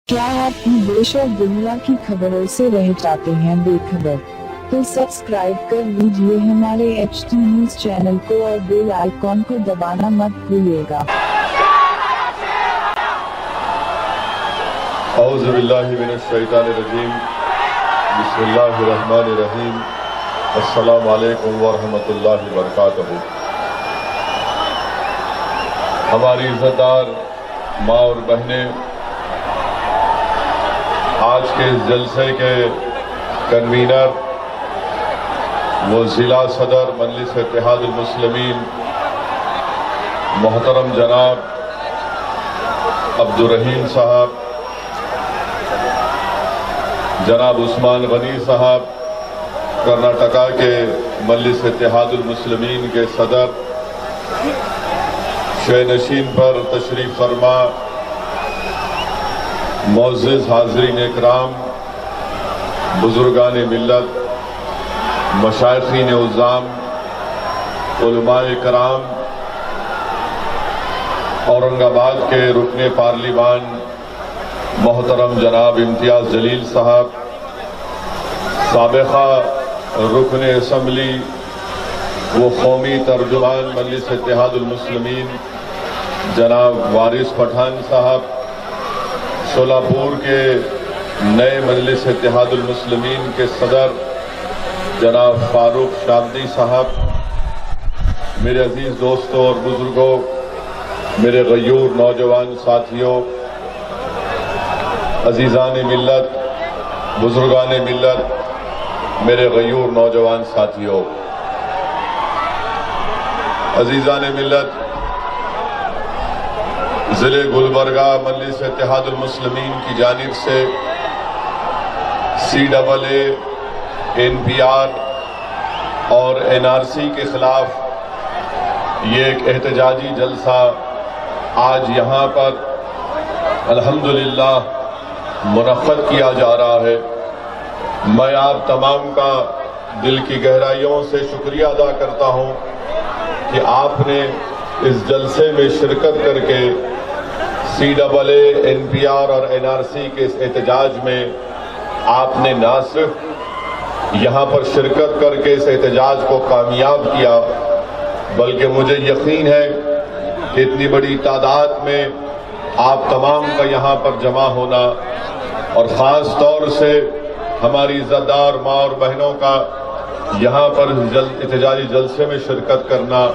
क्या आप देश और दुनिया की खबरों से रह जाते हैं बेखबर? तो सब्सक्राइब कर लीजिए हमारे HT न्यूज चैनल को और बेल आइकॉन को दबाना मत भूलिएगा। औज़ु बिल्लाहि मिनश शैतानिर रजीम। बिस्मिल्लाहिर रहमानिर रहीम। अस्सलामु अलैकुम व रहमतुल्लाहि व बरकातहू। हमारी इज़्ज़तदार माँ और बहनें, आज के इस जलसे के कन्वीनर वो ज़िला सदर मजलिस इत्तेहादुल मुस्लिमीन मोहतरम जनाब अब्दुर्रहीम साहब, जनाब उस्मान गनी साहब, कर्नाटका के मजलिस इत्तेहादुल मुस्लिमीन के सदर, शेनशीन पर तशरीफ फरमा मुअज़्ज़िज़ हाज़रीन इकराम, बुज़ुर्गान मिल्लत, मशाइख़ीन उज़्ज़ाम, उलमाए कराम, औरंगाबाद के रुकने पार्लिमान मोहतरम जनाब इम्तियाज़ जलील साहब, साबिक़ा रुकने असम्बली वो कौमी तर्जुमान मजलिस इत्तेहादुल मुस्लिमीन जनाब वारिस पठान साहब, सोलापुर के नए मजलिस इत्तेहादुल मुस्लिमीन के सदर जनाब फारूक शाब्दी साहब, मेरे अजीज़ दोस्तों और बुज़ुर्गों, मेरे गयूर नौजवान साथियों, अजीज़ान मिल्लत, बुज़ुर्गान मिल्लत, मेरे गयूर नौजवान साथियों, अजीज़ान मिल्लत, ज़िले गुलबर्गा मजलिस इत्तेहादुल मुस्लिमीन की जानिब से CAA, NPR और NRC के खिलाफ ये एक एहतजाजी जलसा आज यहाँ पर अल्हम्दुलिल्लाह मुनक़्क़द किया जा रहा है। मैं आप तमाम का दिल की गहराइयों से शुक्रिया अदा करता हूँ कि आपने इस जलसे में शिरकत करके CAA, NPR और NRC के इस एहतजाज में आपने ना सिर्फ यहाँ पर शिरकत करके इस एहतजाज को कामयाब किया, बल्कि मुझे यकीन है कि इतनी बड़ी तादाद में आप तमाम का यहाँ पर जमा होना और ख़ास तौर से हमारी इज़्ज़तदार माँ और बहनों का यहाँ पर एहतजाजी जलसे में शिरकत करना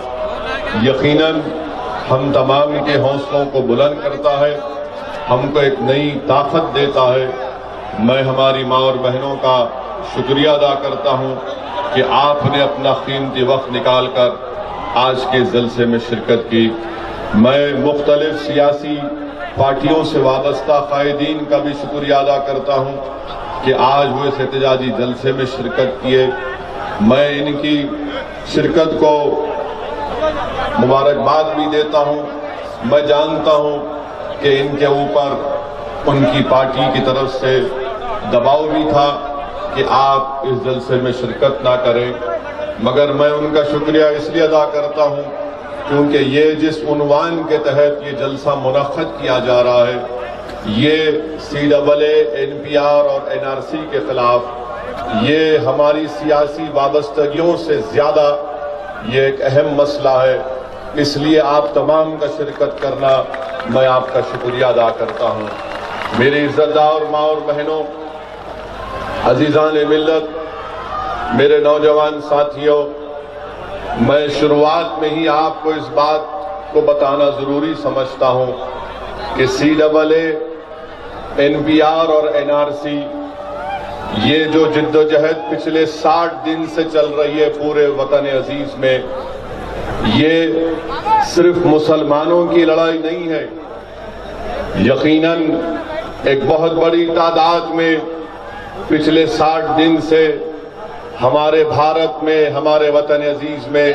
यकीनन हम तमाम के हौसलों को बुलंद करता है, हमको एक नई ताकत देता है। मैं हमारी माँ और बहनों का शुक्रिया अदा करता हूँ कि आपने अपना कीमती वक्त निकाल कर आज के जलसे में शिरकत की। मैं मुख्तलिफ सियासी पार्टियों से वाबस्ता कायदीन का भी शुक्रिया अदा करता हूँ कि आज वो इस एहतजाजी जलसे में शिरकत किए। मैं इनकी शिरकत को मुबारकबाद भी देता हूँ। मैं जानता हूँ कि इनके ऊपर उनकी पार्टी की तरफ से दबाव भी था कि आप इस जलसे में शिरकत ना करें, मगर मैं उनका शुक्रिया इसलिए अदा करता हूँ क्योंकि ये जिस उन्वान के तहत ये जलसा मुनक़्क़द किया जा रहा है, ये CAA, NPR और NRC के खिलाफ ये हमारी सियासी वाबस्तगियों से ज़्यादा ये एक अहम मसला है। इसलिए आप तमाम का शिरकत करना मैं आपका शुक्रिया अदा करता हूँ। मेरी इज़्ज़तदार माँ और बहनों, अजीज़ान मिल्लत, मेरे नौजवान साथियों, मैं शुरुआत में ही आपको इस बात को बताना ज़रूरी समझता हूँ कि CAA, NPR और NRC ये जो जिद्दोजहद पिछले 60 दिन से चल रही है पूरे वतन अजीज में, ये सिर्फ मुसलमानों की लड़ाई नहीं है। यकीनन एक बहुत बड़ी तादाद में पिछले 60 दिन से हमारे भारत में, हमारे वतन अजीज में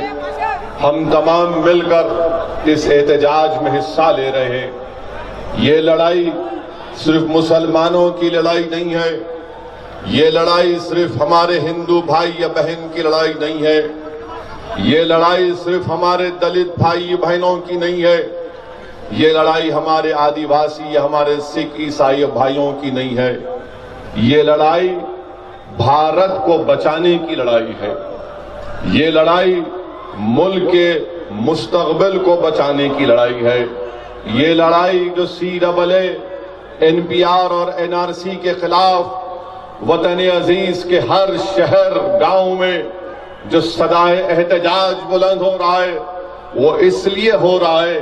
हम तमाम मिलकर इस एहतजाज में हिस्सा ले रहे हैं। ये लड़ाई सिर्फ मुसलमानों की लड़ाई नहीं है, ये लड़ाई सिर्फ हमारे हिंदू भाई या बहन की लड़ाई नहीं है, ये लड़ाई सिर्फ हमारे दलित भाई बहनों की नहीं है, یہ لڑائی ہمارے آدیواسی یا ہمارے سکھ عیسائی بھائیوں کی نہیں ہے، یہ لڑائی بھارت کو بچانے کی لڑائی ہے، یہ لڑائی ملک کے مستقبل کو بچانے کی لڑائی ہے، یہ لڑائی جو CAA NPR اور NRC کے خلاف وطن عزیز کے ہر شہر گاؤں میں جو صدائے احتجاج بلند ہو رہا ہے، وہ اس لیے ہو رہا ہے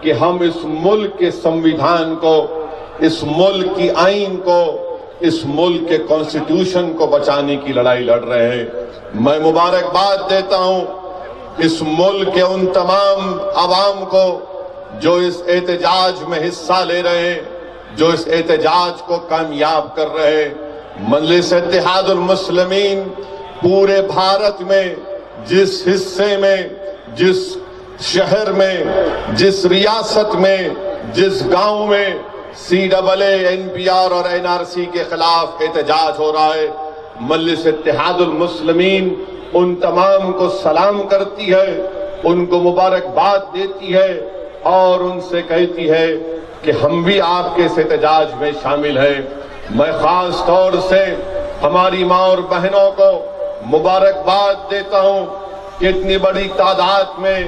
کہ ہم اس ملک کے سمویدھان کو، اس ملک کی آئین کو، اس ملک کے کانسٹیٹیوشن کو بچانے کی لڑائی لڑ رہے ہیں۔ میں مبارکباد دیتا ہوں اس ملک کے ان تمام عوام کو جو اس احتجاج میں حصہ لے رہے ہیں، جو اس احتجاج کو کامیاب کر رہے ہیں۔ مجلس اتحاد المسلمین پورے بھارت میں جس حصے میں، جس شہر میں، جس ریاست میں، جس گاؤں میں CAA NPR اور NRC کے خلاف احتجاج ہو رہا ہے، مجلس اتحاد المسلمین ان تمام کو سلام کرتی ہے، ان کو مبارکباد دیتی ہے اور ان سے کہتی ہے کہ ہم بھی آپ کے اس احتجاج میں شامل ہیں۔ میں خاص طور سے ہماری ماں اور بہنوں کو مبارکباد دیتا ہوں کہ اتنی بڑی تعداد میں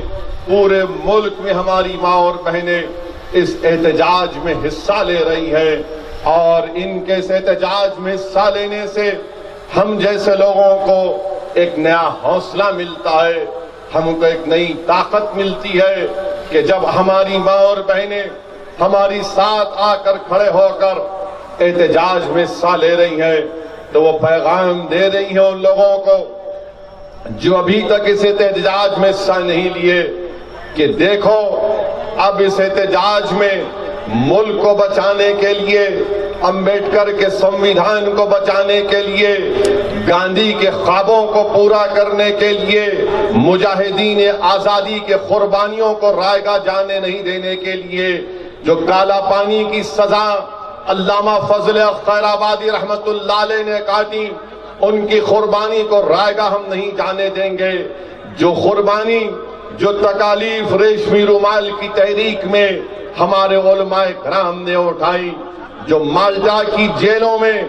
پورے ملک میں ہماری ماں اور بہنیں اس احتجاج میں حصہ لے رہی ہیں، اور ان کے اس احتجاج میں حصہ لینے سے ہم جیسے لوگوں کو ایک نیا حوصلہ ملتا ہے، ہم کو ایک نئی طاقت ملتی ہے کہ جب ہماری ماں اور بہنیں ہماری ساتھ آ کر کھڑے ہو کر احتجاج میں حصہ لے رہی ہیں تو وہ پیغام دے رہی ہیں ان لوگوں کو جو ابھی تک اس احتجاج میں حصہ نہیں لیے کہ دیکھو اب اس احتجاج میں ملک کو بچانے کے لیے، امبیڈکر کے سمویدھان کو بچانے کے لیے، گاندھی کے خوابوں کو پورا کرنے کے لیے، مجاہدین آزادی کے قربانیوں کو رائگاں جانے نہیں دینے کے لیے، جو کالا پانی کی سزا علامہ فضل خیر آبادی رحمت اللہ علیہ نے کاٹی، ان کی قربانی کو رائگاں ہم نہیں جانے دیں گے، جو قربانی، جو تکالیف ریشمی رومال کی تحریک میں ہمارے علماء کرام نے اٹھائی، جو مالٹا کی جیلوں میں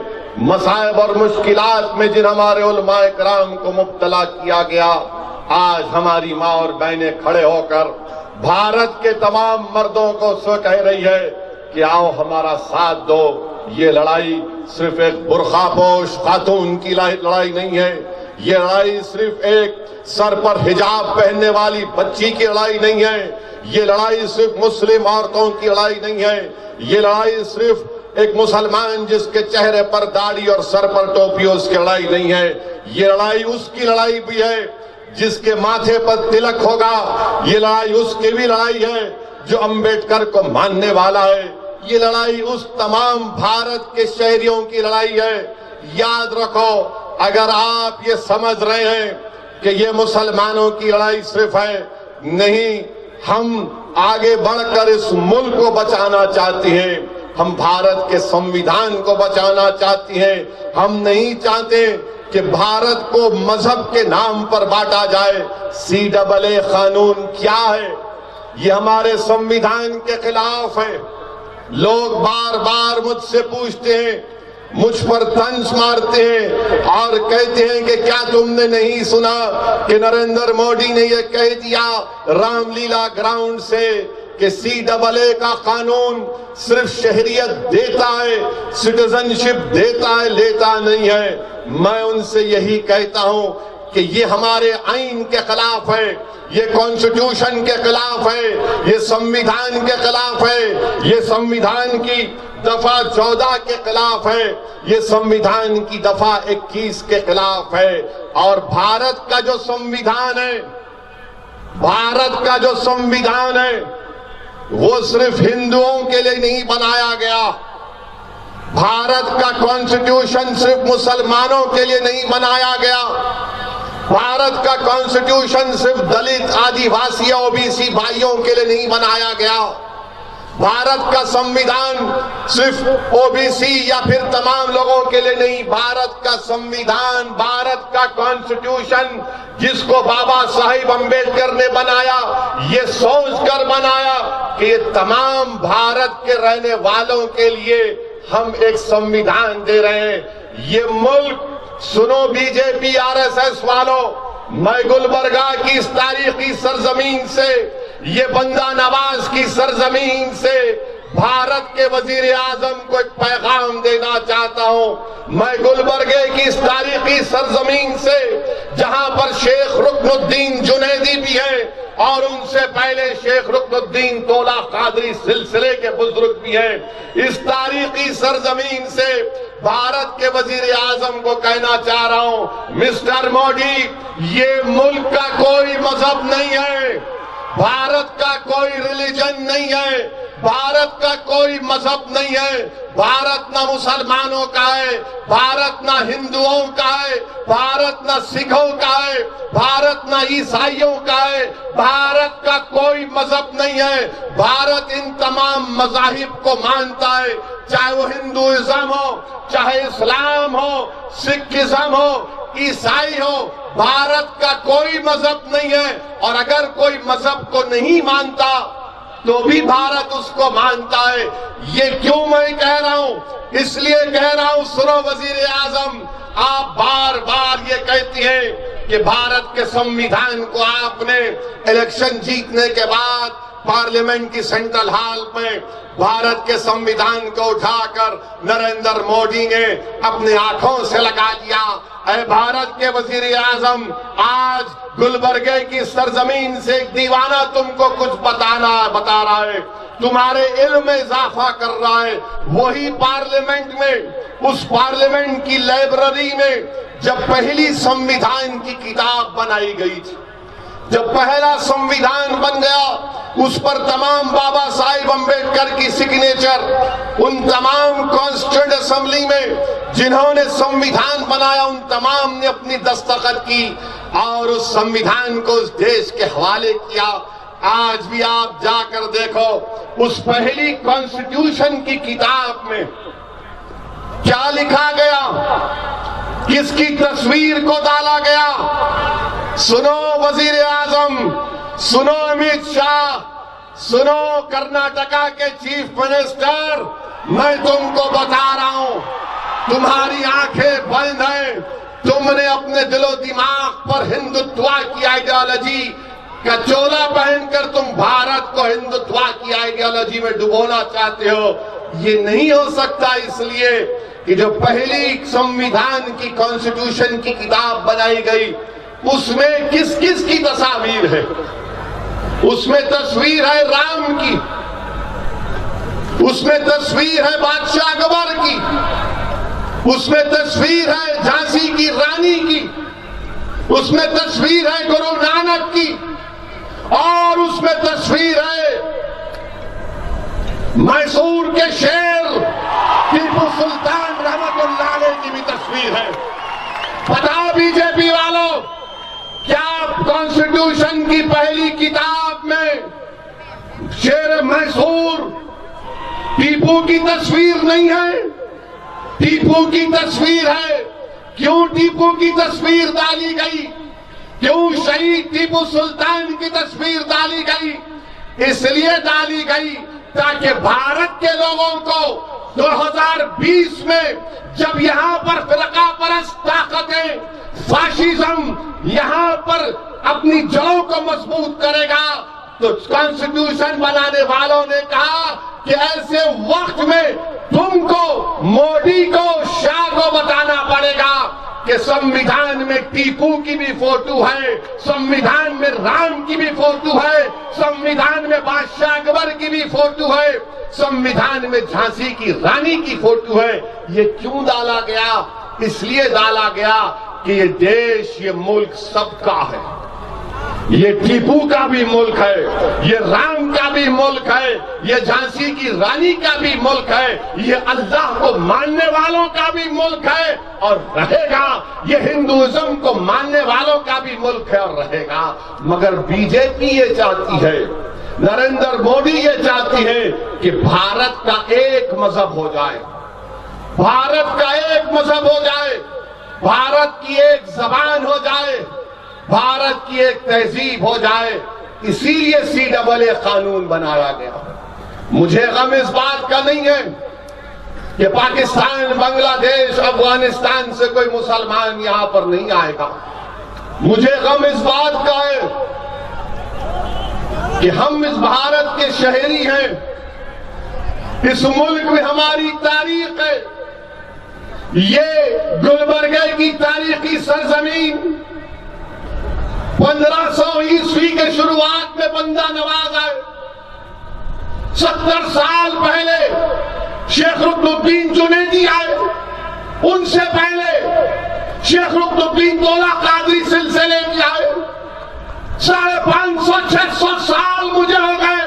مصائب اور مشکلات میں جن ہمارے علماء کرام کو مبتلا کیا گیا، آج ہماری ماں اور بہنیں کھڑے ہو کر بھارت کے تمام مردوں کو کہہ رہی ہے کہ آؤ ہمارا ساتھ دو۔ یہ لڑائی صرف ایک برقع پوش خاتون کی لڑائی نہیں ہے، یہ لڑائی صرف ایک سر پر حجاب پہننے والی بچی کی لڑائی نہیں ہے، یہ لڑائی صرف مسلم عورتوں کی لڑائی نہیں ہے، یہ لڑائی صرف ایک مسلمان جس کے چہرے پر داڑھی اور سر پر ٹوپی اس کی لڑائی نہیں ہے، یہ لڑائی اس کی لڑائی بھی ہے جس کے ماتھے پر تلک ہوگا، یہ لڑائی اس کی بھی لڑائی ہے جو امبیڈکر کو ماننے والا ہے، یہ لڑائی اس تمام بھارت کے شہریوں کی لڑائی ہے۔ یاد رکھو، اگر آپ یہ سمجھ رہے ہیں کہ یہ مسلمانوں کی لڑائی صرف ہے، نہیں، ہم آگے بڑھ کر اس ملک کو بچانا چاہتے ہیں، ہم بھارت کے سمویدھان کو بچانا چاہتے ہیں، ہم نہیں چاہتے کہ بھارت کو مذہب کے نام پر بانٹا جائے۔ CAA قانون کیا ہے؟ یہ ہمارے سمویدھان کے خلاف ہے۔ لوگ بار بار مجھ سے پوچھتے ہیں، مجھ پر طنز مارتے ہیں اور کہتے ہیں کہ کیا تم نے نہیں سنا کہ نریندر مودی نے یہ کہہ دیا رام لیلا گراؤنڈ سے کہ CAA کا قانون صرف شہریت دیتا ہے، سٹیزنشپ دیتا ہے، لیتا نہیں ہے۔ میں ان سے یہی کہتا ہوں کہ یہ ہمارے آئین کے خلاف ہے، یہ کانسٹیٹیوشن کے خلاف ہے، یہ سمویدھان کے خلاف ہے، یہ سمویدھان کی دفعہ 14 کے خلاف ہے، یہ سمویدھان کی دفعہ 21 کے خلاف ہے۔ اور بھارت کا جو سمویدھان ہے، بھارت کا جو سمویدھان ہے وہ صرف ہندوؤں کے لیے نہیں بنایا گیا، بھارت کا کانسٹیٹیوشن صرف مسلمانوں کے لیے نہیں بنایا گیا، بھارت کا کانسٹیٹیوشن صرف دلت، آدیواسی، OBC بھائیوں کے لیے نہیں بنایا گیا، भारत का संविधान सिर्फ ओबीसी या फिर तमाम लोगों के लिए नहीं, भारत का संविधान, भारत का कॉन्स्टिट्यूशन जिसको बाबा साहिब अम्बेडकर ने बनाया, ये सोचकर बनाया कि ये तमाम भारत के रहने वालों के लिए हम एक संविधान दे रहे हैं। ये मुल्क, सुनो बीजेपी आरएसएस वालों, मैं गुलबर्गा की इस तारीखी सरजमीन से, ये बंदा नवाज की सरजमीन से भारत के वजीर आजम को एक पैगाम देना चाहता हूं। मैं गुलबर्गे की इस तारीखी सरजमीन से, जहां पर शेख रुकनुद्दीन जुनैदी भी हैं और उनसे पहले शेख रुकनुद्दीन तोला कादरी सिलसिले के बुजुर्ग भी हैं, इस तारीखी सरजमीन से भारत के वजीर आजम को कहना चाह रहा हूं, मिस्टर मोदी, ये मुल्क का कोई मजहब नहीं है, भारत का कोई रिलीजन नहीं है, भारत का कोई मजहब नहीं है, भारत ना मुसलमानों का है, भारत ना हिंदुओं का है, भारत ना सिखों का है, भारत ना ईसाइयों का है, भारत का कोई मजहब नहीं है। भारत इन तमाम मजाहिब को मानता है, चाहे वो हिंदुइज्म हो, चाहे इस्लाम हो, सिखिज्म हो, ईसाई हो, भारत का कोई मजहब नहीं है। और अगर कोई मजहब को नहीं मानता तो भी भारत उसको मानता है। ये क्यों मैं कह रहा हूं? इसलिए कह रहा हूं, सुनो वजीर आजम, आप बार बार ये कहती हैं कि भारत के संविधान को आपने इलेक्शन जीतने के बाद पार्लियामेंट की सेंट्रल हॉल में भारत के संविधान को उठाकर नरेंद्र मोदी ने अपनी आंखों से लगा लिया। ऐ भारत के वजीर आजम, आज गुलबर्गे की सरजमीन से एक दीवाना तुमको कुछ बता रहा है, तुम्हारे इल्म में इजाफा कर रहा है। वही पार्लियामेंट में, उस पार्लियामेंट की लाइब्रेरी में जब पहली संविधान की किताब बनाई गई थी, जब पहला संविधान बन गया, उस पर तमाम बाबा साहिब अम्बेडकर की सिग्नेचर, उन तमाम कॉन्स्टिट्यूएंट असेंबली में जिन्होंने संविधान बनाया, उन तमाम ने अपनी दस्तखत की और उस संविधान को उस देश के हवाले किया। आज भी आप जाकर देखो, उस पहली कॉन्स्टिट्यूशन की किताब में क्या लिखा गया, किसकी तस्वीर को डाला गया। सुनो वजीर आजम, सुनो अमित शाह, सुनो कर्नाटका के चीफ मिनिस्टर, मैं तुमको बता रहा हूं, तुम्हारी आंखें बंद हैं। तुमने अपने दिलो दिमाग पर हिंदुत्व की आइडियोलॉजी का चोला पहनकर तुम भारत को हिंदुत्व की आइडियोलॉजी में डुबोना चाहते हो। ये नहीं हो सकता, इसलिए कि जो पहली संविधान की कॉन्स्टिट्यूशन की किताब बनाई गई, उसमें किस किस की तस्वीर है? उसमें तस्वीर है राम की, उसमें तस्वीर है बादशाह अकबर की, उसमें तस्वीर है झांसी की रानी की, उसमें तस्वीर है गुरु नानक की, और उसमें तस्वीर है मैसूर के शेर टीपू सुल्तान रहमतुल्लाह अलैह की भी तस्वीर है। बताओ बीजेपी वालों, क्या कॉन्स्टिट्यूशन की पहली किताब में शेर मैसूर टीपू की तस्वीर नहीं है? टीपू की तस्वीर है। क्यों टीपू की तस्वीर डाली गई? क्यों शहीद टीपू सुल्तान की तस्वीर डाली गई? इसलिए डाली गई ताकि भारत के लोगों को 2020 में जब यहां पर फिरका परस्त ताकतें, फाशिज्म यहां पर अपनी जड़ों को मजबूत करेगा, तो कॉन्स्टिट्यूशन बनाने वालों ने कहा कि ऐसे वक्त में तुमको, मोदी को, शाह को बताना पड़ेगा कि संविधान में टीपू की भी फोटो है, संविधान में राम की भी फोटो है, संविधान में बादशाह अकबर की भी फोटो है, संविधान में झांसी की रानी की फोटो है। ये क्यों डाला गया? इसलिए डाला गया कि ये देश, ये मुल्क सबका है। ये टीपू का भी मुल्क है, ये राम का भी मुल्क है, ये झांसी की रानी का भी मुल्क है, ये अल्लाह को मानने वालों का भी मुल्क है और रहेगा, ये हिंदुइज्म को मानने वालों का भी मुल्क है और रहेगा। मगर बीजेपी ये चाहती है, नरेंद्र मोदी ये चाहती है कि भारत का एक मजहब हो जाए, भारत का एक मजहब हो जाए, भारत की एक जबान हो जाए, भारत की एक तहजीब हो जाए। इसीलिए CAA कानून बनाया गया। मुझे गम इस बात का नहीं है कि पाकिस्तान, बांग्लादेश, अफगानिस्तान से कोई मुसलमान यहां पर नहीं आएगा। मुझे गम इस बात का है कि हम इस भारत के शहरी हैं, इस मुल्क में हमारी तारीख है। ये गुलबर्गे की तारीखी सरजमीन 1500 ईस्वी के शुरुआत में बंदा नवाज आए। 70 साल पहले शेख रुकनुद्दीन जुनैदी आए। उनसे पहले शेख रुकनुद्दीन दौला कादरी सिलसिले में आए। 550-600 साल मुझे हो गए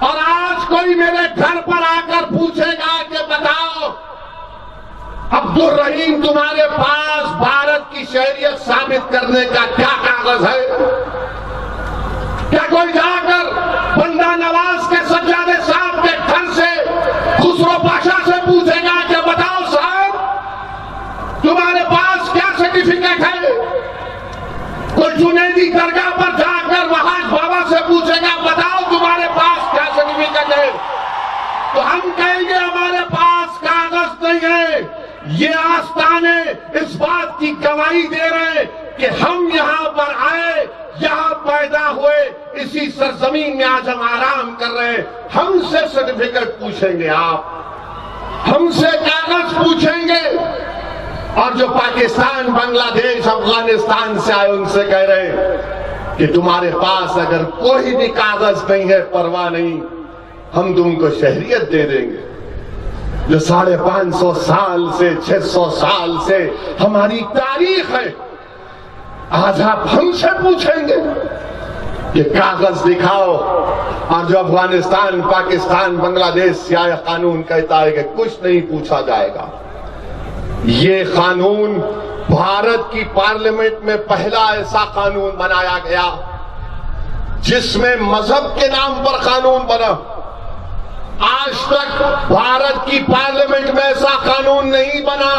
और आज कोई मेरे घर पर आकर पूछेगा कि बताओ अब्दुल रहीम तुम्हारे पास भारत की शहरियत साबित करने का क्या कागज है? क्या कोई जाकर बंदा नवाज के सज्जादे साहब के घर से खुसरो पाशा से पूछेगा कि बताओ साहब तुम्हारे पास क्या सर्टिफिकेट है? कोई जुनैदी दरगाह पर जाकर वहाज बाबा से पूछेगा बताओ तुम्हारे पास क्या सर्टिफिकेट है? तो हम कहेंगे हमारे पास कागज नहीं है। ये आस्ताने इस बात की गवाही दे रहे हैं कि हम यहां पर आए, यहां पैदा हुए, इसी सरजमीन में आज हम आराम कर रहे हैं। हमसे सर्टिफिकेट पूछेंगे आप, हमसे कागज पूछेंगे। और जो पाकिस्तान, बांग्लादेश, अफगानिस्तान से आए उनसे कह रहे हैं कि तुम्हारे पास अगर कोई भी कागज नहीं है, परवाह नहीं, हम तुमको शहरियत दे देंगे। जो 550 साल से 600 साल से हमारी तारीख है, आज आप हमसे पूछेंगे कि कागज दिखाओ। और जो अफगानिस्तान, पाकिस्तान, बांग्लादेश से आया कानून कहता है कि कुछ नहीं पूछा जाएगा। ये कानून भारत की पार्लियामेंट में पहला ऐसा कानून बनाया गया जिसमें मजहब के नाम पर कानून बना। आज तक भारत की पार्लियामेंट में ऐसा कानून नहीं बना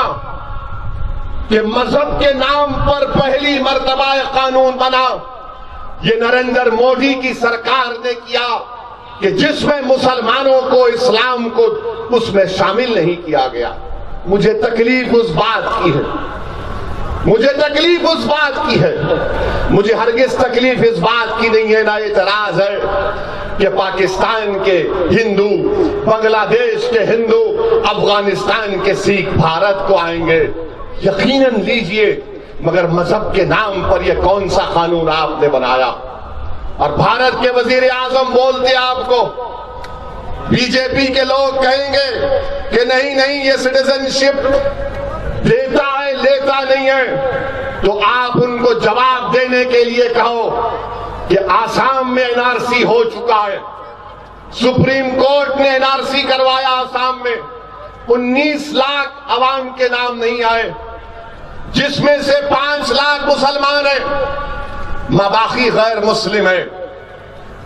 कि मजहब के नाम पर पहली मर्तबा कानून बना। ये नरेंद्र मोदी की सरकार ने किया कि जिसमें मुसलमानों को, इस्लाम को उसमें शामिल नहीं किया गया। मुझे तकलीफ उस बात की है, मुझे तकलीफ उस बात की है। मुझे हरगिज तकलीफ इस बात की नहीं है, ना एतराज है कि पाकिस्तान के हिंदू, बांग्लादेश के हिंदू, अफगानिस्तान के सिख भारत को आएंगे। यकीनन लीजिए, मगर मजहब के नाम पर यह कौन सा कानून आपने बनाया? और भारत के वजीर आजम बोलते आपको, बीजेपी के लोग कहेंगे कि नहीं नहीं ये सिटीजनशिप देता है, लेता नहीं है। तो आप उनको जवाब देने के लिए कहो कि आसाम में एनआरसी हो चुका है। सुप्रीम कोर्ट ने एनआरसी करवाया आसाम में। 19 लाख अवाम के नाम नहीं आए, जिसमें से 5 लाख मुसलमान हैं, बाकी गैर मुस्लिम है।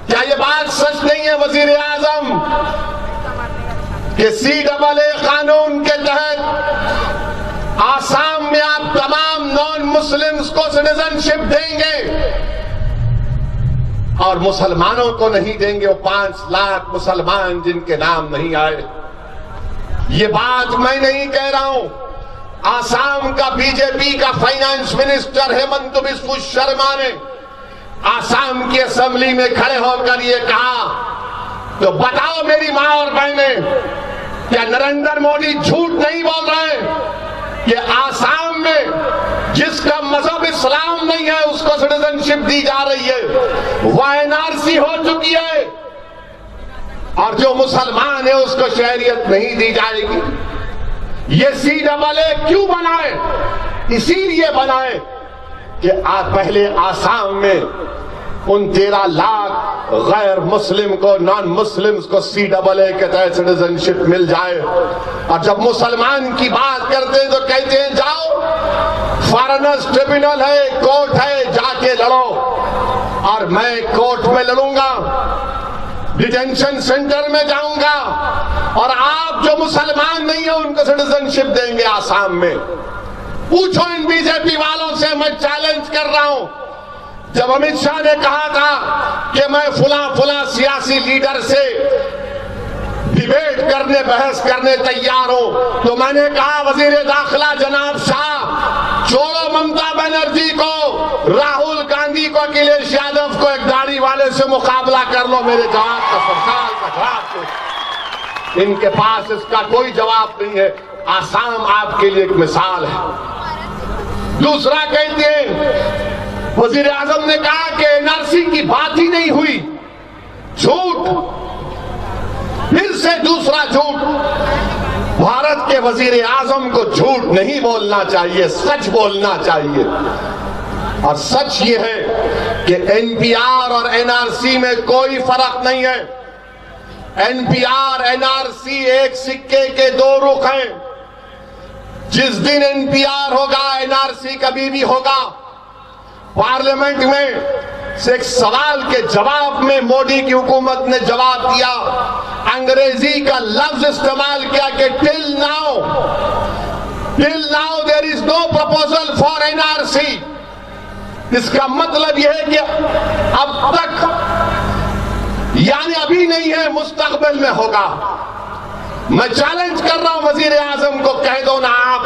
क्या ये बात सच नहीं है वजीर आजम कि CAA कानून के तहत आसाम में आप तमाम नॉन मुस्लिम्स को सिटीजनशिप देंगे और मुसलमानों को नहीं देंगे? वो 5 लाख मुसलमान जिनके नाम नहीं आए। ये बात मैं नहीं कह रहा हूं, आसाम का बीजेपी का फाइनेंस मिनिस्टर हेमंत बिस्वा शर्मा ने आसाम की असेंबली में खड़े होकर ये कहा। तो बताओ मेरी मां और बहनें, क्या नरेंद्र मोदी झूठ नहीं बोल रहे कि आसाम में जिसका मजहब इस्लाम नहीं है उसको सिटीजनशिप दी जा रही है, वह एनआरसी हो चुकी है, और जो मुसलमान है उसको शहरियत नहीं दी जाएगी? ये CAA क्यों बनाए? इसीलिए बनाए कि पहले आसाम में उन 13 लाख गैर मुस्लिम को, नॉन मुस्लिम्स को CAA के तहत सिटीजनशिप मिल जाए। और जब मुसलमान की बात करते हैं तो कहते हैं जाओ, फॉरेनर्स ट्रिब्यूनल है, कोर्ट है, जाके लड़ो। اور میں کورٹ میں لڑوں گا, ڈیٹینشن سینٹر میں جاؤں گا, اور آپ جو مسلمان نہیں ہیں ان کو سٹیزن شپ دیں گے آسام میں. پوچھو ان بی جے پی والوں سے, میں چیلنج کر رہا ہوں. جب امت شاہ نے کہا تھا کہ میں فلاں سیاسی لیڈر سے ڈیبیٹ کرنے, بحث کرنے تیار ہوں, تو میں نے کہا وزیر داخلہ جناب شاہ, چھوڑو ممتا بنرجی کو, راہل گاندھی کو, اکھلیش یادو کو, ایک داڑھی والے سے مقابلہ کر لو. میرے جواب کا سرکار کا جواب دو. ان کے پاس اس کا کوئی جواب نہیں ہے. آسام آپ کے لیے ایک مثال ہے. دوسرا کہتے ہیں وزیر اعظم نے کہا کہ این آر سی کی بات ہی نہیں ہوئی. جھوٹ, پھر سے دوسرا جھوٹ. بھارت کے وزیر اعظم کو جھوٹ نہیں بولنا چاہیے, سچ بولنا چاہیے. اور سچ یہ ہے کہ این پی آر اور این آر سی میں کوئی فرق نہیں ہے. N P R, N R C ایک سکے کے دو رخ ہیں. جس دن این پی آر ہوگا این آر سی کبھی بھی ہوگا. پارلیمنٹ میں ایک سوال کے جواب میں مودی کی حکومت نے جواب دیا, انگریزی کا لفظ استعمال کیا کہ till now there is no proposal for N R C. اس کا مطلب یہ ہے کہ اب تک, یعنی ابھی نہیں ہے, مستقبل میں ہوگا. میں چیلنج کر رہا ہوں وزیر اعظم کو, کہہ دو نا آپ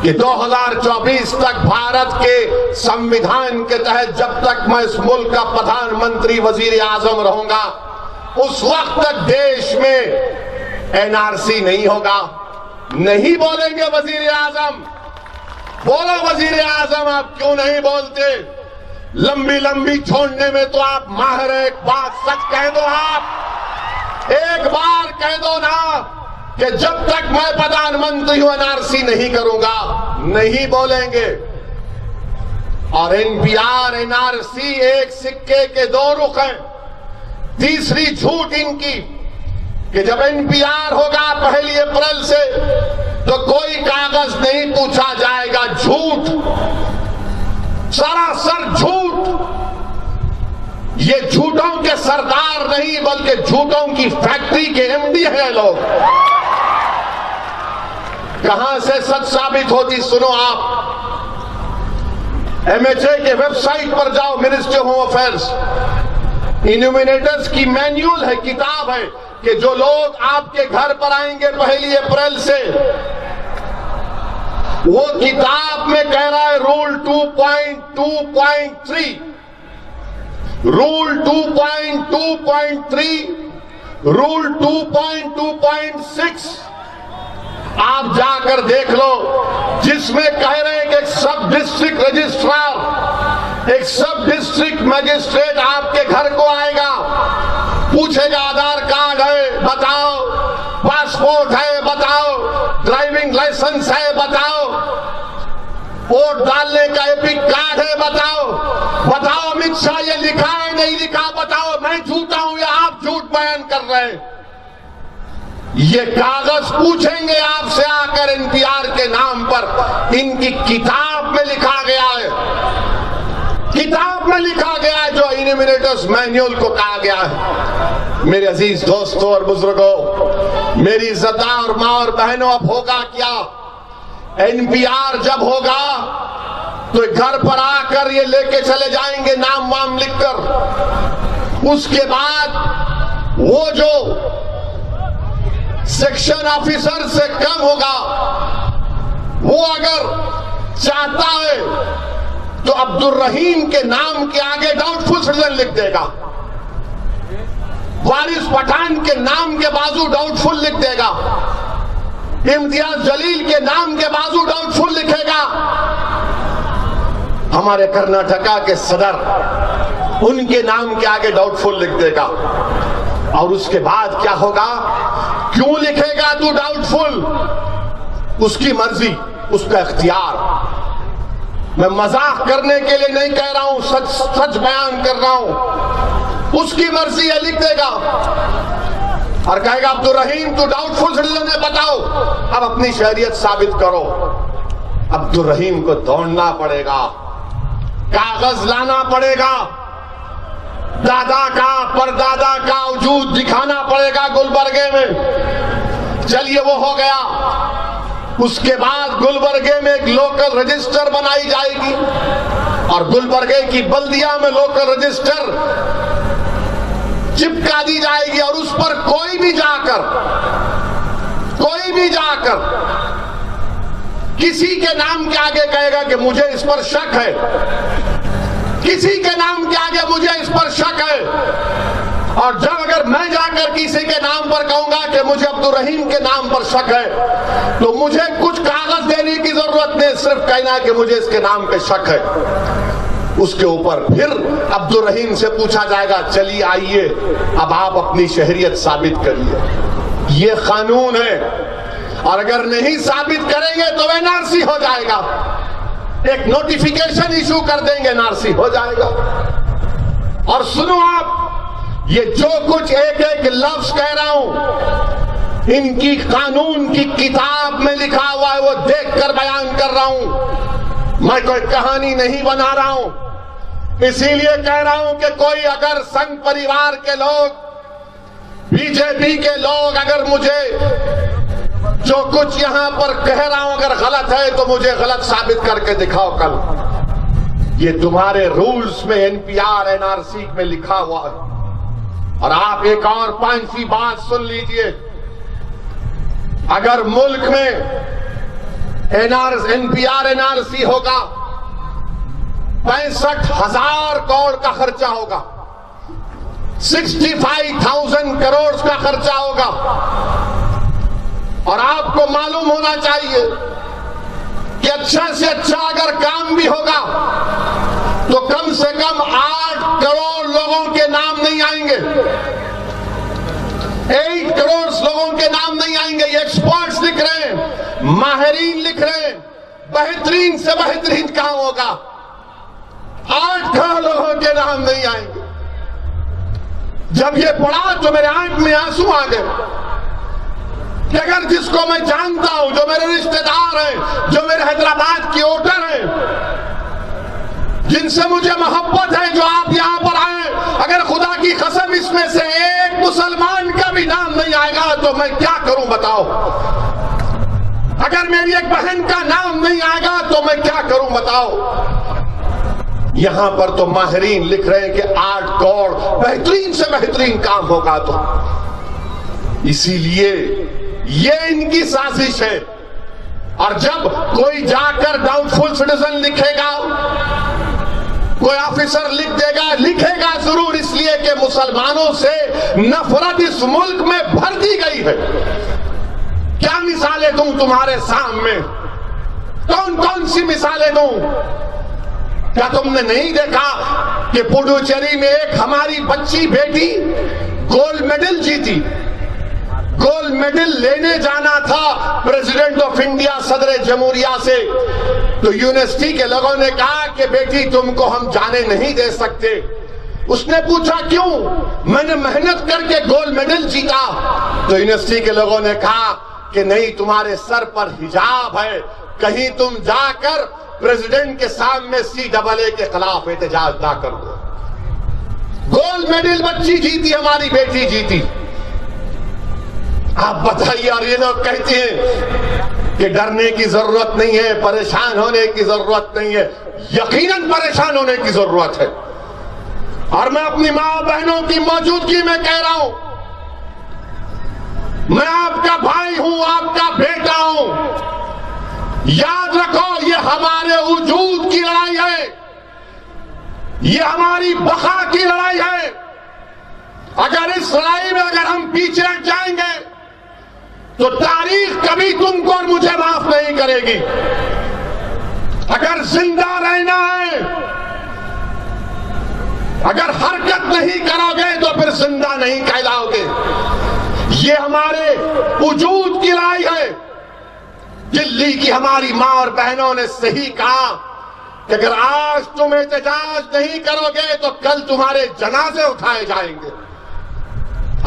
کہ 2024 تک بھارت کے سمویدھان کے تحت جب تک میں اس ملک کا پردھان منتری وزیر اعظم رہوں گا اس وقت تک دیش میں این آر سی نہیں ہوگا. نہیں بولیں گے وزیر اعظم؟ بولو وزیر اعظم, آپ کیوں نہیں بولتے؟ لمبی چھوڑنے میں تو آپ ماہر ہیں. ایک بات سچ کہہ دو, آپ ایک بار کہہ دو نا کہ جب تک میں پردھان منتری ہوں این آر سی نہیں کروں گا. نہیں بولیں گے. اور N P R, N R C ایک سکے کے دو رخ ہیں. تیسری جھوٹ ان کی کہ جب این پی آر ہوگا 1 اپریل سے تو کوئی کاغذ نہیں پوچھا جائے گا. جھوٹ, سراسر جھوٹ. یہ جھوٹوں کے سردار نہیں بلکہ جھوٹوں کی فیکٹری کے ایم ڈی ہیں لوگ. کہاں سے سچ ثابت ہوتی سنو آپ. ایم ایچ اے کے ویب سائٹ پر جاؤ, منسٹری ہوم افیئرس, انومینیٹرز کی مینیول ہے, کتاب ہے کہ جو لوگ آپ کے گھر پر آئیں گے 1 اپریل سے, وہ کتاب میں کہہ رہا ہے رول 2.2.3, رول 2.2.3, رول 2.2.6 آپ جا کر دیکھ لو, جس میں کہہ رہے ہیں کہ ایک سب ڈسٹرکٹ رجسٹرار, ایک سب ڈسٹرکٹ میجسٹریٹ آپ کے گھر کو آئے گا, پوچھے گا آدھار کارڈ ہے بتاؤ, پاسپورٹ ہے بتاؤ, ڈرائیونگ لائسنس ہے بتاؤ, ووٹ ڈالنے کا ایپک کارڈ ہے بتاؤ. امت شاہ یہ لکھا ہے نہیں لکھا بتاؤ. میں جھوٹا ہوں یا آپ جھوٹ بیان کر رہے ہیں؟ یہ کاغذ پوچھیں گے آپ سے آ کر این پی آر کے نام پر. ان کی کتاب میں لکھا گیا ہے, کتاب میں لکھا گیا ہے جو انومینیٹرز مینیول کو کہا گیا ہے. میرے عزیز دوستوں اور بزرگوں, میری عزتدار ماں اور بہنوں, اب ہوگا کیا؟ این پی آر جب ہوگا تو گھر پر آ کر یہ لے کے چلے جائیں گے نام وام لکھ کر. اس کے بعد وہ جو سیکشن آفیسر سے کم ہوگا وہ اگر چاہتا ہے تو عبد الرحیم کے نام کے آگے ڈاؤٹ فل سٹیزن لکھ دے گا, وارث پٹھان کے نام کے بازو ڈاؤٹ فل لکھ دے گا, امتیاز جلیل کے نام کے بازو ڈاؤٹ فل لکھے گا. ہمارے کرناٹکا کے صدر, ان کے نام کے آگے ڈاؤٹ فل لکھ دے گا. اور اس کے بعد کیا ہوگا؟ کیوں لکھے گا تو ڈاؤٹ فل؟ اس کی مرضی, اس کا اختیار. میں مذاق کرنے کے لیے نہیں کہہ رہا ہوں, سچ بیان کر رہا ہوں. اس کی مرضی ہے, لکھ دے گا اور کہے گا عبد الرحیم تو ڈاؤٹ فل سٹیزن ہے بتاؤ, اب اپنی شہریت ثابت کرو. عبد الرحیم کو دوڑنا پڑے گا, کاغذ لانا پڑے گا, दादा का परदादा का वजूद दिखाना पड़ेगा गुलबर्गे में। चलिए वो हो गया। उसके बाद गुलबर्गे में एक लोकल रजिस्टर बनाई जाएगी और गुलबर्गे की बल्दिया में लोकल रजिस्टर चिपका दी जाएगी और उस पर कोई भी जाकर किसी के नाम के आगे कहेगा कि मुझे इस पर शक है, किसी के नाम के आगे मुझे इस पर शक है, और जब अगर मैं जाकर किसी के नाम पर कहूंगा कि मुझे अब्दुल रहीम के नाम पर शक है, तो मुझे कुछ कागज देने की जरूरत नहीं, सिर्फ कहना है कि मुझे इसके नाम पे शक है। उसके ऊपर फिर अब्दुल रहीम से पूछा जाएगा, चलिए आइए अब आप अपनी शहरियत साबित करिए। ये कानून है, और अगर नहीं साबित करेंगे तो एनआरसी हो जाएगा। एक नोटिफिकेशन इशू कर देंगे, एनआरसी हो जाएगा। और सुनो आप, ये जो कुछ एक एक लफ्ज कह रहा हूं, इनकी कानून की किताब में लिखा हुआ है, वो देखकर बयान कर रहा हूं। मैं कोई कहानी नहीं बना रहा हूं। इसीलिए कह रहा हूं कि कोई अगर संघ परिवार के लोग, बीजेपी के लोग अगर मुझे जो कुछ यहां पर कह रहा हूं अगर गलत है तो मुझे गलत साबित करके दिखाओ। कल ये तुम्हारे रूल्स में एनपीआर एनआरसी में लिखा हुआ है। और आप एक और पांचवी बात सुन लीजिए, अगर मुल्क में एनपीआर एनआरसी होगा 65,000 करोड़ का खर्चा होगा, 65,000 करोड़ का खर्चा होगा। और आपको मालूम होना चाहिए कि अच्छा से अच्छा अगर काम भी होगा तो कम से कम 8 करोड़ लोगों के नाम नहीं आएंगे, 8 करोड़ लोगों के नाम नहीं आएंगे। ये एक्सपर्ट्स लिख रहे हैं, माहिरीन लिख रहे हैं, बेहतरीन से बेहतरीन काम होगा, 8 करोड़ लोगों के नाम नहीं आएंगे। जब ये पढ़ा तो मेरे आंख में आंसू आ गए कि अगर जिसको मैं जानता हूं, जो मेरे रिश्तेदार हैं, जो मेरे हैदराबाद की वोटर हैं, जिनसे मुझे मोहब्बत है, जो आप यहां पर आए, अगर खुदा की कसम इसमें से एक मुसलमान का भी नाम नहीं आएगा तो मैं क्या करूं बताओ। अगर मेरी एक बहन का नाम नहीं आएगा तो मैं क्या करूं बताओ। यहां पर तो माहिरीन लिख रहे हैं कि 8 करोड़ बेहतरीन से बेहतरीन काम होगा। तो इसीलिए ये इनकी साजिश है। और जब कोई जाकर डाउटफुल सिटीजन लिखेगा, कोई ऑफिसर लिख देगा, लिखेगा जरूर इसलिए कि मुसलमानों से नफरत इस मुल्क में भर दी गई है। क्या मिसालें दूं तुम्हारे सामने, कौन कौन सी मिसालें दूं। क्या तुमने नहीं देखा कि पुडुचेरी में एक हमारी बच्ची बेटी गोल्ड मेडल जीती, गोल्ड मेडल लेने जाना था प्रेसिडेंट ऑफ इंडिया सदर जमहूरिया से, तो यूनिवर्सिटी के लोगों ने कहा कि बेटी तुमको हम जाने नहीं दे सकते। उसने पूछा क्यों, मैंने मेहनत करके गोल्ड मेडल जीता। तो यूनिवर्सिटी के लोगों ने कहा कि नहीं, तुम्हारे सर पर हिजाब है, कहीं तुम जाकर प्रेसिडेंट के सामने CAA के खिलाफ एहतजाज ना कर दो। गोल्ड मेडल बच्ची जीती, हमारी बेटी जीती। आप बताइए, और ये लोग कहते हैं कि डरने की जरूरत नहीं है, परेशान होने की जरूरत नहीं है। यकीनन परेशान होने की जरूरत है। और मैं अपनी मां बहनों की मौजूदगी में कह रहा हूं, मैं आपका भाई हूं, आपका बेटा हूं। याद रखो, ये हमारे वजूद की लड़ाई है, ये हमारी बका की लड़ाई है। अगर इस लड़ाई में अगर हम पीछे हट जाएंगे तो तारीख कभी तुमको और मुझे माफ नहीं करेगी। अगर जिंदा रहना है, अगर हरकत नहीं करोगे तो फिर जिंदा नहीं कहलाओगे। ये हमारे वजूद की लड़ाई है। दिल्ली की हमारी मां और बहनों ने सही कहा कि अगर आज तुम एहतजाज नहीं करोगे तो कल तुम्हारे जनाजे उठाए जाएंगे।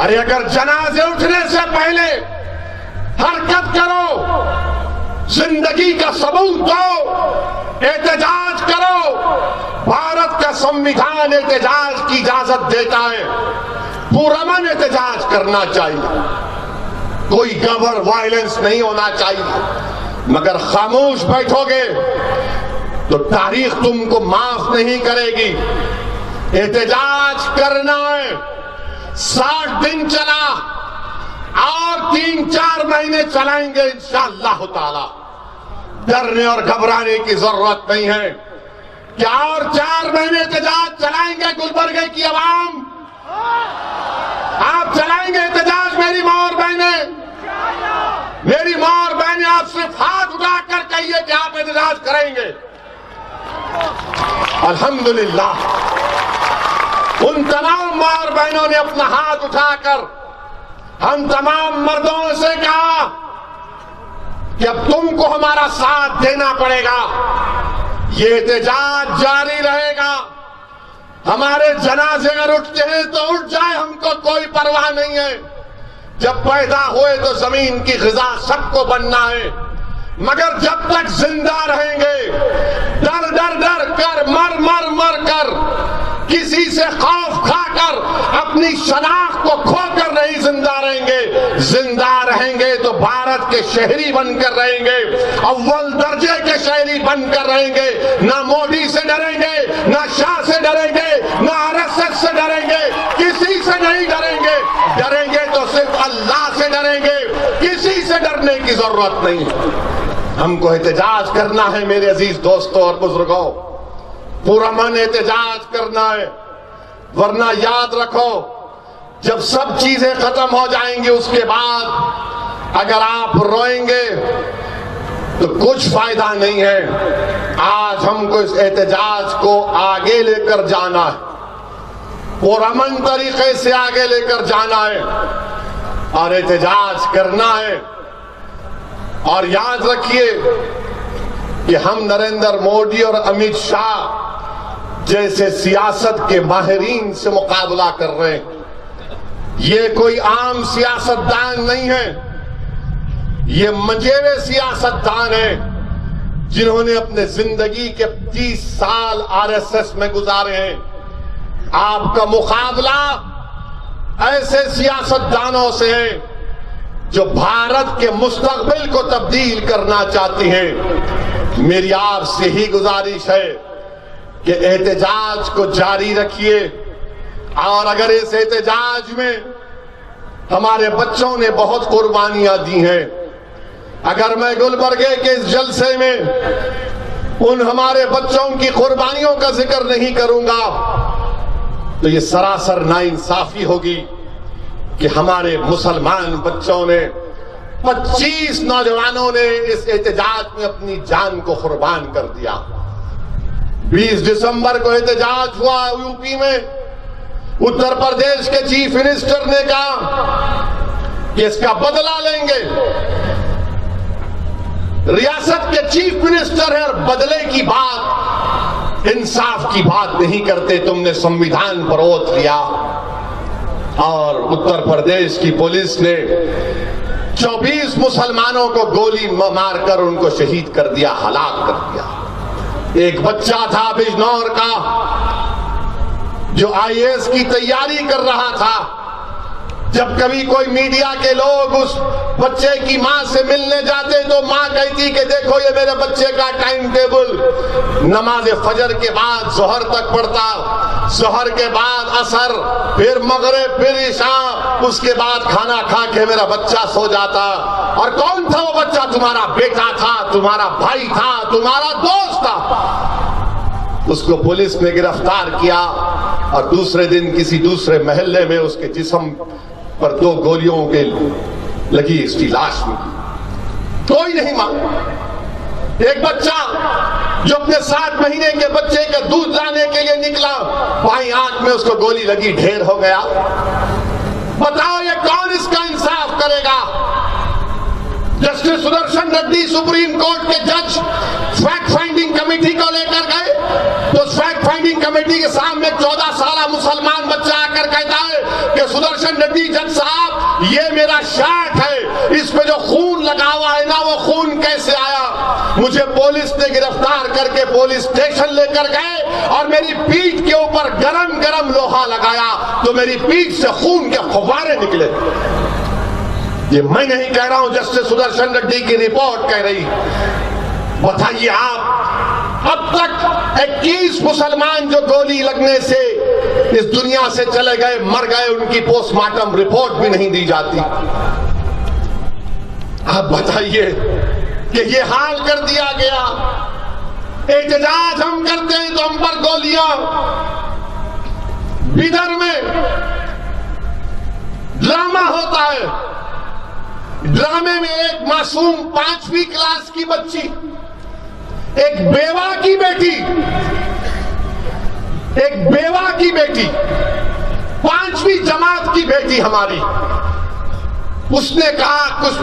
अरे अगर जनाजे उठने से पहले हरकत करो, जिंदगी का सबूत दो, एहतजाज करो, भारत का संविधान एहतजाज की इजाजत देता है, पुरअमन एहतजाज करना चाहिए, कोई गवर वायलेंस नहीं होना चाहिए। मगर खामोश बैठोगे तो तारीख तुमको माफ नहीं करेगी। एहतजाज करना है, 60 दिन चला और 3-4 महीने चलाएंगे इंशाअल्लाह ताला। डरने और घबराने की जरूरत नहीं है। क्या और 4 महीने एहतजाज चलाएंगे गुलबर्गे की आवाम? आप चलाएंगे एहतजाज मेरी माँ और बहनें? मेरी माँ और बहनें आप सिर्फ हाथ उठाकर कहिए कि आप एहतजाज करेंगे। अल्हम्दुलिल्लाह उन तमाम माँ और बहनों ने अपना हाथ उठाकर हम तमाम मर्दों से कहा कि अब तुमको हमारा साथ देना पड़ेगा, ये एहतजाज जारी रहेगा। हमारे जनाजे अगर उठते हैं तो उठ जाए, हमको कोई परवाह नहीं है। जब पैदा हुए तो जमीन की ग़िज़ा सबको बनना है, मगर जब तक जिंदा रहेंगे डर डर डर कर, मर मर मर कर, किसी से खौफ खाकर, अपनी शनाख्त को खोकर नहीं जिंदा रहेंगे। जिंदा रहेंगे तो भारत के शहरी बनकर रहेंगे, अव्वल दर्जे के शहरी बनकर रहेंगे। ना मोदी से डरेंगे, ना शाह से डरेंगे, ना आरएसएस से डरेंगे, किसी से नहीं डरेंगे। डरेंगे तो सिर्फ अल्लाह से डरेंगे, किसी से डरने की जरूरत नहीं है। हमको एहतजाज करना है मेरे अजीज दोस्तों और बुजुर्गों, पुरअमन एहतजाज करना है। वरना याद रखो, जब सब चीजें खत्म हो जाएंगी उसके बाद अगर आप रोएंगे तो कुछ फायदा नहीं है। आज हमको इस एहतजाज को आगे लेकर जाना है, पुरअमन तरीके से आगे लेकर जाना है और एहतजाज करना है। और याद रखिए कि हम नरेंद्र मोदी और अमित शाह जैसे सियासत के माहिरीन से मुकाबला कर रहे हैं। ये कोई आम सियासतदान नहीं है, ये मंजेवे सियासतदान हैं जिन्होंने अपने जिंदगी के 30 साल आरएसएस में गुजारे हैं। आपका मुकाबला ऐसे सियासतदानों से है जो भारत के मुस्तकबिल को तब्दील करना चाहती हैं। मेरी आपसे ही गुजारिश है कि एहतजाज को जारी रखिए और अगर इस एहतजाज में हमारे बच्चों ने बहुत कुर्बानियां दी हैं, अगर मैं गुलबर्गे के इस जलसे में उन हमारे बच्चों की कुर्बानियों का जिक्र नहीं करूंगा तो ये सरासर नाइंसाफी होगी कि हमारे मुसलमान बच्चों ने 25 नौजवानों ने इस एहतजाज में अपनी जान को कुर्बान कर दिया। 20 दिसंबर को एहतजाज हुआ यूपी में। उत्तर प्रदेश के चीफ मिनिस्टर ने कहा कि इसका बदला लेंगे। रियासत के चीफ मिनिस्टर है और बदले की बात, इंसाफ की बात नहीं करते। तुमने संविधान पर ओथ लिया और उत्तर प्रदेश की पुलिस ने 24 मुसलमानों को गोली मारकर उनको शहीद कर दिया, हलाक कर दिया। एक बच्चा था बिजनौर का जो आईएएस की तैयारी कर रहा था। जब कभी कोई मीडिया के लोग उस बच्चे की मां से मिलने जाते तो मां कहती कि देखो ये मेरे बच्चे का टाइम टेबल, नमाज फजर के बाद जोहर तक पढ़ता, जोहर के बाद असर, फिर मगरिब, फिर इशा, उसके बाद खाना खा के मेरा बच्चा सो जाता। और कौन था वो बच्चा? तुम्हारा बेटा था, तुम्हारा भाई था, तुम्हारा दोस्त था। उसको पुलिस ने गिरफ्तार किया और दूसरे दिन किसी दूसरे महल्ले में उसके जिस्म पर 2 गोलियों के लगी उसकी लाश मिली। कोई नहीं मांगा। एक बच्चा जो अपने 7 महीने के बच्चे का दूध लाने के लिए निकला, बाईं आंख में उसको गोली लगी, ढेर हो गया। बताओ ये कौन इसका इंसाफ करेगा? Justice Sudarshan Reddy supreme court के जज फैक्ट फाइंडिंग कमेटी को लेकर गए तो फैक्ट फाइंडिंग कमेटी के सामने 14 साल मुसलमान बच्चा आकर कहता है कि सुदर्शन रेड्डी जज साहब, ये मेरा शर्ट है, इस पे जो खून लगा हुआ है ना, वो खून कैसे आया? مجھے پولیس نے گرفتار کر کے پولیس اسٹیشن لے کر گئے اور میری پیٹھ کے اوپر گرم گرم لوہا لگایا تو میری پیٹھ سے خون کے فوارے نکلے. یہ میں نہیں کہہ رہا ہوں، جسٹس سدرشن ریڈی کی رپورٹ کہہ رہی. بتائیے آپ، اب تک 21 مسلمان جو گولی لگنے سے اس دنیا سے چلے گئے، مر گئے، ان کی پوسٹ مارٹم رپورٹ بھی نہیں دی جاتی. آپ بتائیے کہ یہ حال کر دیا گیا. احتجاج ہم کرتے ہیں تو ہم پر گولیاں. بیدر میں ڈرامہ ہوتا ہے، ڈرامے میں ایک معصوم 5ویں کلاس کی بچی، ایک بیوہ کی بیٹی 5ویں جماعت کی بیٹی ہماری، اس نے کہا کچھ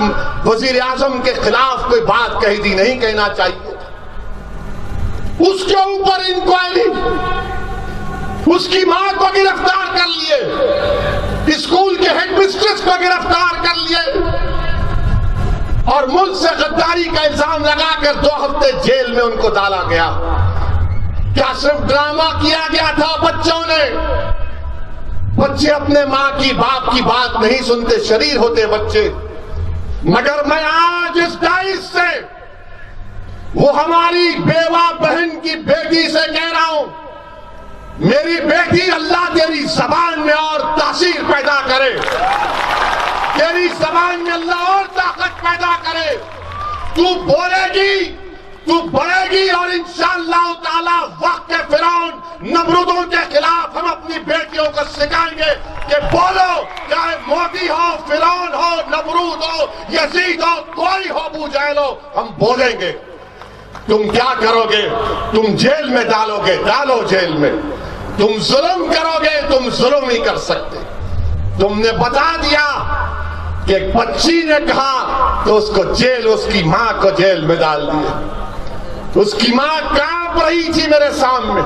وزیر اعظم کے خلاف کوئی بات کہی تھی، نہیں کہنا چاہیے. اس کے اوپر انکوائری، اس کی ماں کو گرفتار کر لیے، اسکول کے ہیڈ مسٹریس کو گرفتار کر لیے اور ملک سے غداری کا الزام لگا کر 2 ہفتے جیل میں ان کو ڈالا گیا. کیا صرف ڈرامہ کیا گیا تھا؟ بچوں نے، بچے اپنے ماں کی باپ کی بات نہیں سنتے، شریر ہوتے بچے. مگر میں آج اس دائش سے وہ ہماری بیوہ بہن کی بیٹی سے کہہ رہا ہوں، میری بیٹی، اللہ تیری زبان میں اور تاثیر پیدا کرے، تیری زبان میں اللہ اور طاقت پیدا کرے. تو بولے گی، تو بڑھے گی، اور انشاءاللہ تعالی وقت کے فرعون نمرودوں کے خلاف ہم اپنی بیٹیوں کو سکھائیں گے کہ بولو، چاہے مودی ہو، فرعون ہو، نمرود ہو، یزید ہو، کوئی ہو، ابو جہل ہو، ہم بولیں گے. تم کیا کرو گے؟ تم جیل میں ڈالو گے، ڈالو جیل میں. تم ظلم کرو گے، تم ظلم نہیں کر سکتے. تم نے بتا دیا کہ ایک بچی نے کہا تو اس کو جیل، اس کی ماں کو جیل میں ڈال دیا. اس کی ماں کانپ رہی تھی میرے سامنے،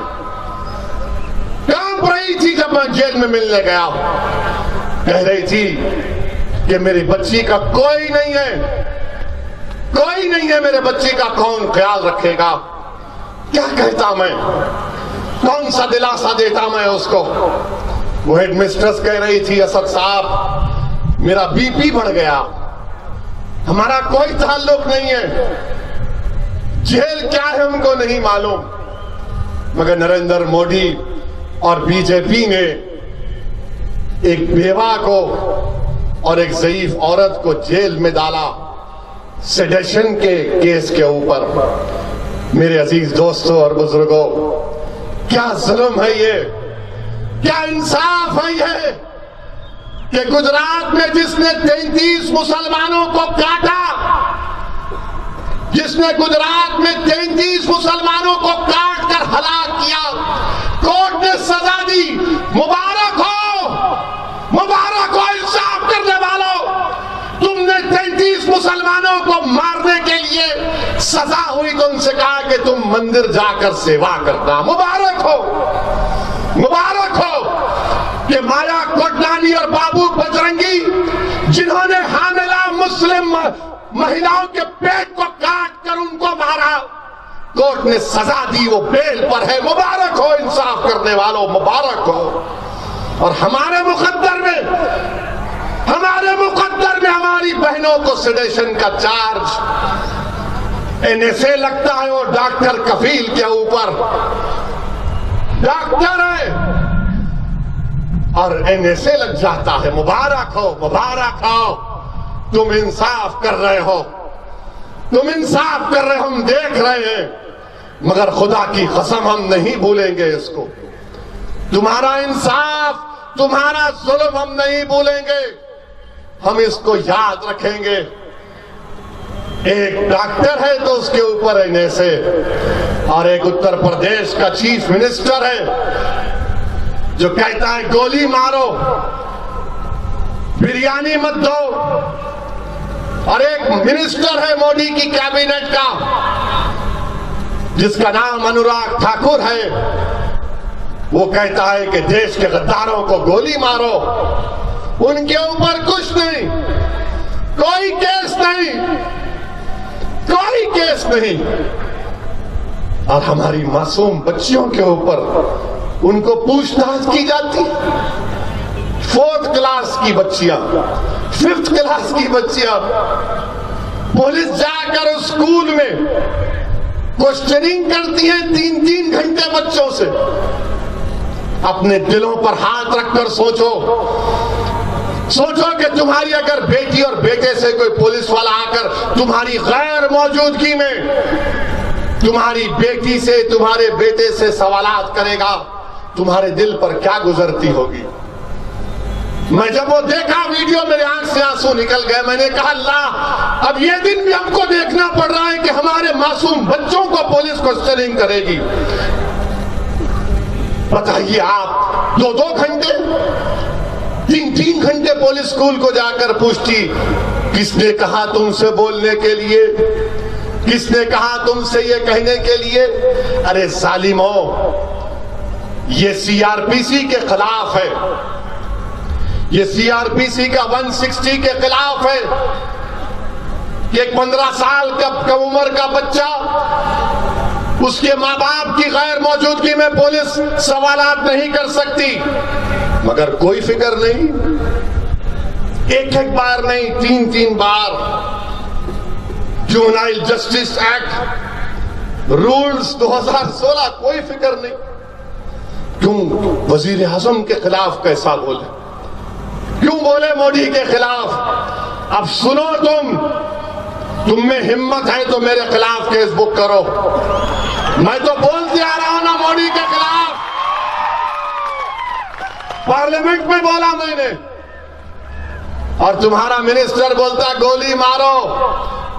کانپ رہی تھی جب میں جیل میں ملنے گیا. کہہ رہی تھی کہ میری بچی کا کوئی نہیں ہے، کوئی نہیں ہے، میرے بچی کا کون خیال رکھے گا. کیا کہتا میں، کون سا دلاسا دیتا میں اس کو. وہ ہیڈ مسٹرس کہہ رہی تھی، اسد صاحب میرا بی پی بڑھ گیا، ہمارا کوئی تعلق نہیں ہے، جیل کیا ہے ہم کو نہیں معلوم. مگر نریندر مودی اور بی جے پی نے ایک بیوہ کو اور ایک ضعیف عورت کو جیل میں ڈالا سیڈیشن کے کیس کے اوپر. میرے عزیز دوستوں اور بزرگوں، کیا ظلم ہے یہ، کیا انصاف ہے یہ کہ گجرات میں جس نے 33 مسلمانوں کو کاٹا، جس نے گجرات میں 33 مسلمانوں کو کاٹ کر ہلاک کیا، کورٹ نے سزا دی. مبارک ہو، مبارک ہو انصاف کرنے والوں. تم نے 33 مسلمانوں کو مارنے کے لیے سزا ہوئی تو ان سے کہا کہ تم مندر جا کر سیوا کرنا. مبارک ہو، مبارک ہو کہ مایا کوٹلانی اور بابو بجرنگی، جنہوں نے حاملہ مسلم مہیلاؤں کے پیٹ کو کاٹ کر ان کو مارا، کورٹ نے سزا دی، وہ بیل پر ہے. مبارک ہو انصاف کرنے والوں، مبارک ہو. اور ہمارے مقدر میں ہماری بہنوں کو سیڈیشن کا چارج NSA لگتا ہے، وہ ڈاکٹر کفیل کے اوپر ڈاکٹر ہے اور NSA لگ جاتا ہے. مبارک ہو، مبارک ہو. تم انصاف کر رہے ہو، تم انصاف کر رہے ہو، ہم دیکھ رہے ہیں. مگر خدا کی قسم ہم نہیں بھولیں گے اس کو. تمہارا انصاف، تمہارا ظلم ہم نہیں بھولیں گے، ہم اس کو یاد رکھیں گے. ایک ڈاکٹر ہے تو اس کے اوپر NSA، اور ایک اتر پردیش کا چیف منسٹر ہے جو کہتا ہے گولی مارو، بریانی مت دو. اور ایک منسٹر ہے مودی کی کابینٹ کا جس کا نام انوراگ ٹھاکر ہے، وہ کہتا ہے کہ دیش کے غداروں کو گولی مارو. ان کے اوپر کچھ نہیں، کوئی کیس نہیں، کوئی کیس केस नहीं, और हमारी मासूम बच्चियों के ऊपर उनको पूछताछ की जाती। 4th क्लास की बच्चियां, 5th क्लास की बच्चियां, पुलिस जाकर उस स्कूल में क्वेश्चनिंग करती है 3-3 घंटे बच्चों से। अपने दिलों पर हाथ रखकर सोचो कि तुम्हारी अगर बेटी और बेटे से कोई पुलिस वाला आकर तुम्हारी गैर मौजूदगी में तुम्हारी बेटी से, तुम्हारे बेटे से सवालात करेगा, तुम्हारे दिल पर क्या गुजरती होगी। मैं जब वो देखा वीडियो, मेरे आंख से आंसू निकल गए। मैंने कहा अल्लाह, अब ये दिन भी हमको देखना पड़ रहा है कि हमारे मासूम बच्चों को पुलिस क्वेश्चनिंग करेगी। बताइए आप, 2-2 घंटे, 3-3 घंटे पुलिस स्कूल को जाकर पूछती, किसने कहा तुमसे बोलने के लिए, किसने कहा तुमसे ये कहने के लिए। अरे जालिमो, ये सीआरपीसी के खिलाफ है, ये सीआरपीसी का 160 के खिलाफ है कि एक 15 साल का उम्र का बच्चा, उसके माँ बाप की गैर मौजूदगी में पुलिस सवालात नहीं कर सकती। मगर कोई फिक्र नहीं, एक बार नहीं, 3-3 बार। जुवेनाइल जस्टिस एक्ट रूल्स 2016, कोई फिक्र नहीं। क्यों वजीर आजम के खिलाफ कैसा बोले, क्यों बोले मोदी के खिलाफ। अब सुनो, तुम में हिम्मत है तो मेरे खिलाफ केस बुक करो। मैं तो बोलते आ रहा हूं ना मोदी के खिलाफ, पार्लियामेंट में बोला मैंने, और तुम्हारा मिनिस्टर बोलता गोली मारो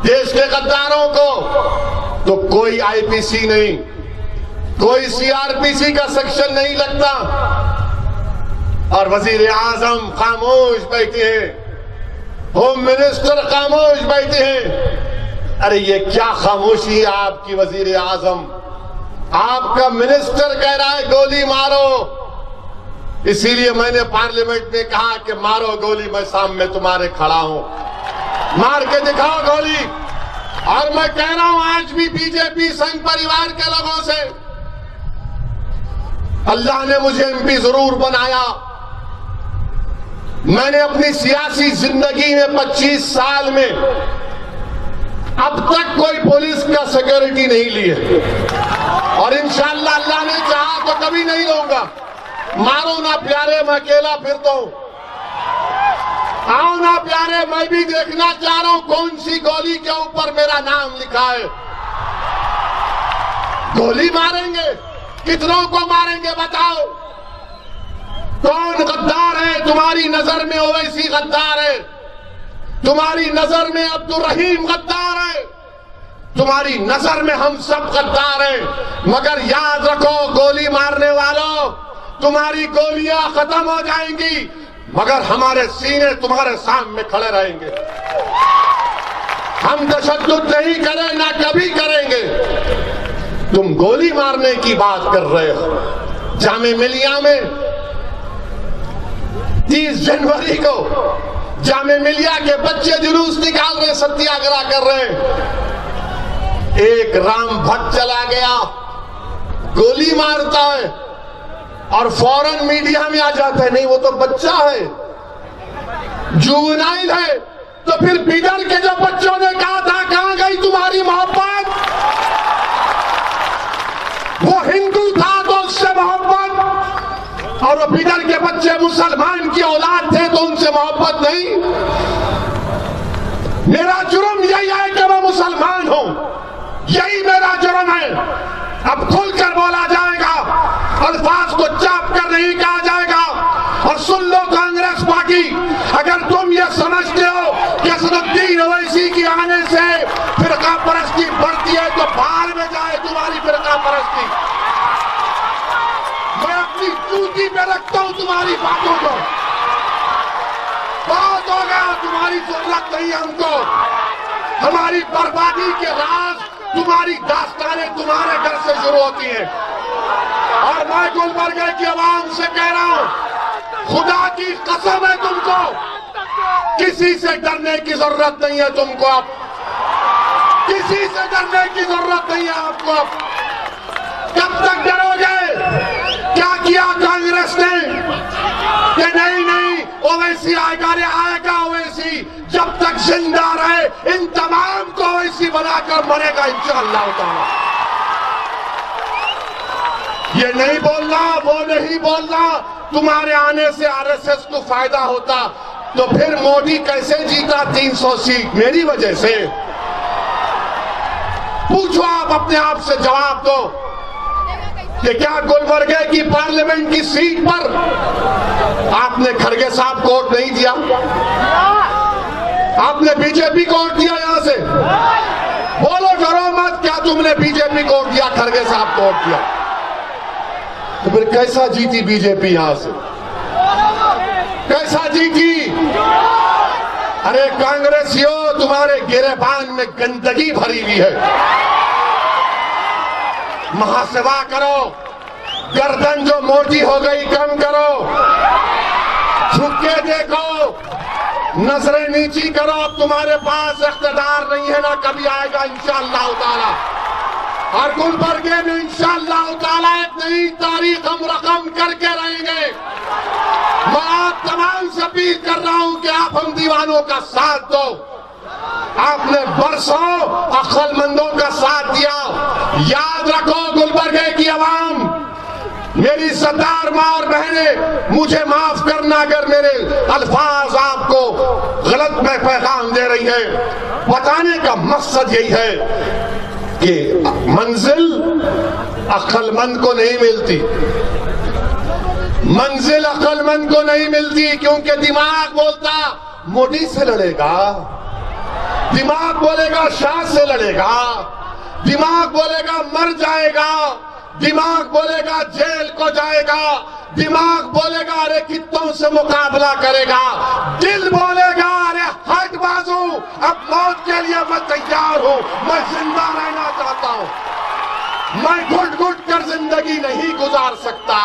देश के गद्दारों को, तो कोई आईपीसी नहीं, कोई सीआरपीसी का सेक्शन नहीं लगता, और वजीर आजम खामोश बैठे हैं, होम मिनिस्टर खामोश बैठे हैं। अरे ये क्या खामोशी है आपकी वजीर आजम, आपका मिनिस्टर कह रहा है गोली मारो। इसीलिए मैंने पार्लियामेंट में कहा कि मारो गोली, मैं सामने तुम्हारे खड़ा हूं, मार के दिखाओ गोली। और मैं कह रहा हूं आज भी बीजेपी संघ परिवार के लोगों से, अल्लाह ने मुझे एमपी जरूर बनाया। मैंने अपनी सियासी जिंदगी में 25 साल में अब तक कोई पुलिस का सिक्योरिटी नहीं ली है, और इंशाअल्लाह अल्लाह ने चाहा तो कभी नहीं लूंगा। मारो ना प्यारे, मैं अकेला फिरता हूं, आओ ना प्यारे, मैं भी देखना चाह रहा हूं कौन सी गोली के ऊपर मेरा नाम लिखा है। गोली मारेंगे, कितनों को मारेंगे बताओ। कौन गद्दार है तुम्हारी नजर में? ओवैसी गद्दार है, तुम्हारी नजर में अब्दुल रहीम गद्दार है, तुम्हारी नजर में हम सब गद्दार हैं। मगर याद रखो गोली मारने वालों, तुम्हारी गोलियां खत्म हो जाएंगी, मगर हमारे सीने तुम्हारे सामने खड़े रहेंगे। हम तशद्दुद नहीं करें, ना कभी करेंगे। तुम गोली मारने की बात कर रहे हो। जामे मिलिया में 30 जनवरी को जामे मिलिया के बच्चे जुलूस निकाल रहे, सत्याग्रह कर रहे हैं। एक राम भक्त चला गया, गोली मारता है, और फौरन मीडिया में आ जाता है, नहीं वो तो बच्चा है, जुवेनाइल है। तो फिर बिदर के जो बच्चों ने कहा था कहां गई तुम्हारी मोहब्बत? वो हिंदू था तो उससे मोहब्बत, और वो बिदर के बच्चे मुसलमान की औलाद थे तो उनसे मोहब्बत नहीं। मेरा जुर्म यही है कि मैं मुसलमान हूं, यही मेरा जुर्म है। अब खुलकर बोला जाएगा, अल्फाज को चाप कर नहीं कहा जाएगा। और सुन लो कांग्रेस पार्टी, अगर तुम ये समझते हो कि असदुद्दीन ओवैसी की आने से फिरका परस्ती बढ़ती है तो बाहर में जाए तुम्हारी फिरका परस्ती। मैं अपनी जूती पे रखता हूं तुम्हारी बातों को। बहुत हो गया, तुम्हारी जरूरत नहीं हमको। हमारी बर्बादी के राज, तुम्हारी दास्तानें तुम्हारे घर से शुरू होती हैं। और मैं गुलबर्गे की आवाम से कह रहा हूं, खुदा की कसम है तुमको, किसी से डरने की जरूरत नहीं है तुमको। अब किसी से डरने की जरूरत नहीं है आपको। कब तक डरोगे? क्या किया कांग्रेस ने कि नहीं ओवैसी आएगा, रे आएगा ओवैसी, जब तक जिंदा रहे इन तमाम को ओवैसी बनाकर मरेगा इंशाअल्लाह ताला। ये नहीं बोलना, वो नहीं बोलना, तुम्हारे आने से आरएसएस को फायदा होता तो फिर मोदी कैसे जीता 300 सीट? मेरी वजह से। पूछो आप अपने आप से, जवाब दो कि क्या गुलबर्गे की पार्लियामेंट की सीट पर आपने खड़गे साहब को वोट नहीं दिया? आपने बीजेपी को वोट दिया? यहां से बोलो, डरो मत, क्या तुमने बीजेपी को वोट दिया, खड़गे साहब को वोट दिया? तो फिर कैसा जीती बीजेपी? यहां से कैसा जीती? अरे कांग्रेसियों, तुम्हारे गिरेबान में गंदगी भरी हुई है। महासेवा करो, गर्दन जो मोटी हो गई कम करो, झुक के देखो, नजरें नीची करो। अब तुम्हारे पास इख्तिदार नहीं है, ना कभी आएगा इंशाअल्लाह ताला। और गुलबर्गे में इंशाअल्लाह ताला एक नई तारीख हम रकम करके रहेंगे। मैं आप तमाम से अपील कर रहा हूं कि आप हम दीवानों का साथ दो। आपने बरसों अक्लमंदों का साथ दिया। याद रखो गुलबर्गे की आवाम, मेरी सरदार माँ और बहनें, मुझे माफ करना अगर मेरे अल्फाज आपको गलत में पैगाम दे रही है। बताने का मकसद यही है कि मंजिल अक्लमंद को नहीं मिलती, मंजिल अक्लमंद को नहीं मिलती, क्योंकि दिमाग बोलता मोदी से लड़ेगा, दिमाग बोलेगा शाह से लड़ेगा, दिमाग बोलेगा मर जाएगा, दिमाग बोलेगा जेल को जाएगा, दिमाग बोलेगा अरे कितनों से मुकाबला करेगा, दिल बोलेगा अरे हट बाजू, अब मौत के लिए मैं तैयार हूं, मैं जिंदा रहना चाहता हूं, मैं घुट घुट कर जिंदगी नहीं गुजार सकता,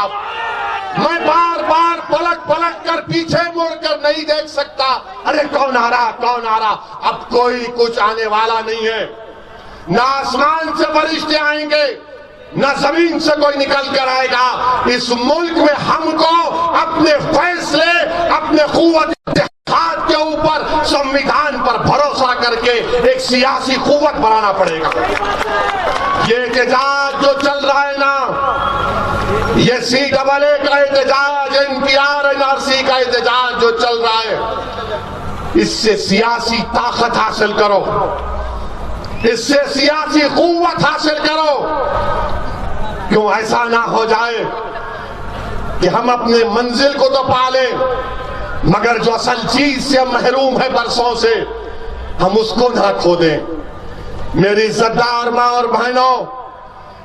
मैं बार बार पलट पलट कर पीछे मुड़कर नहीं देख सकता। अरे कौन आ रहा, कौन आ रहा? अब कोई कुछ आने वाला नहीं है। ना आसमान से फरिश्ते आएंगे, ना जमीन से कोई निकल कर आएगा। इस मुल्क में हमको अपने फैसले, अपने कुव्वत इत्तेहाद के ऊपर, संविधान पर भरोसा करके एक सियासी कुव्वत बनाना पड़ेगा। ये एहतजाज जो चल रहा है ना, ये CAA का एहतजाज, NPR NRC का एहतजाज जो चल रहा है, इससे सियासी ताकत हासिल करो, इससे सियासी कुव्वत हासिल करो। क्यों ऐसा ना हो जाए कि हम अपने मंजिल को तो पाले, मगर जो असल चीज से हम महरूम है बरसों से, हम उसको ना खो दें। मेरी सरदार माँ और बहनों,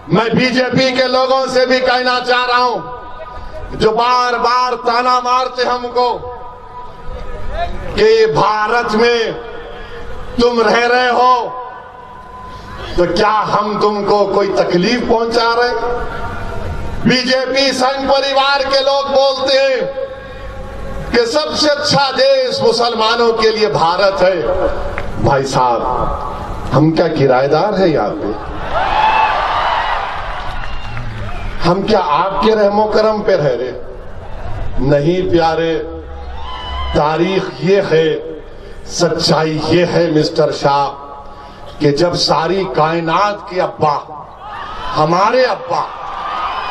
मैं बीजेपी के लोगों से भी कहना चाह रहा हूं, जो बार बार ताना मारते हमको कि भारत में तुम रह रहे हो, तो क्या हम तुमको कोई तकलीफ पहुंचा रहे? बीजेपी संघ परिवार के लोग बोलते हैं कि सबसे अच्छा देश मुसलमानों के लिए भारत है। भाई साहब, हम क्या किराएदार है यहाँ पे? हम क्या आपके रहमो करम पे रह रहे? नहीं प्यारे, तारीख ये है, सच्चाई ये है मिस्टर शाह, कि जब सारी कायनात के अब्बा, हमारे अब्बा,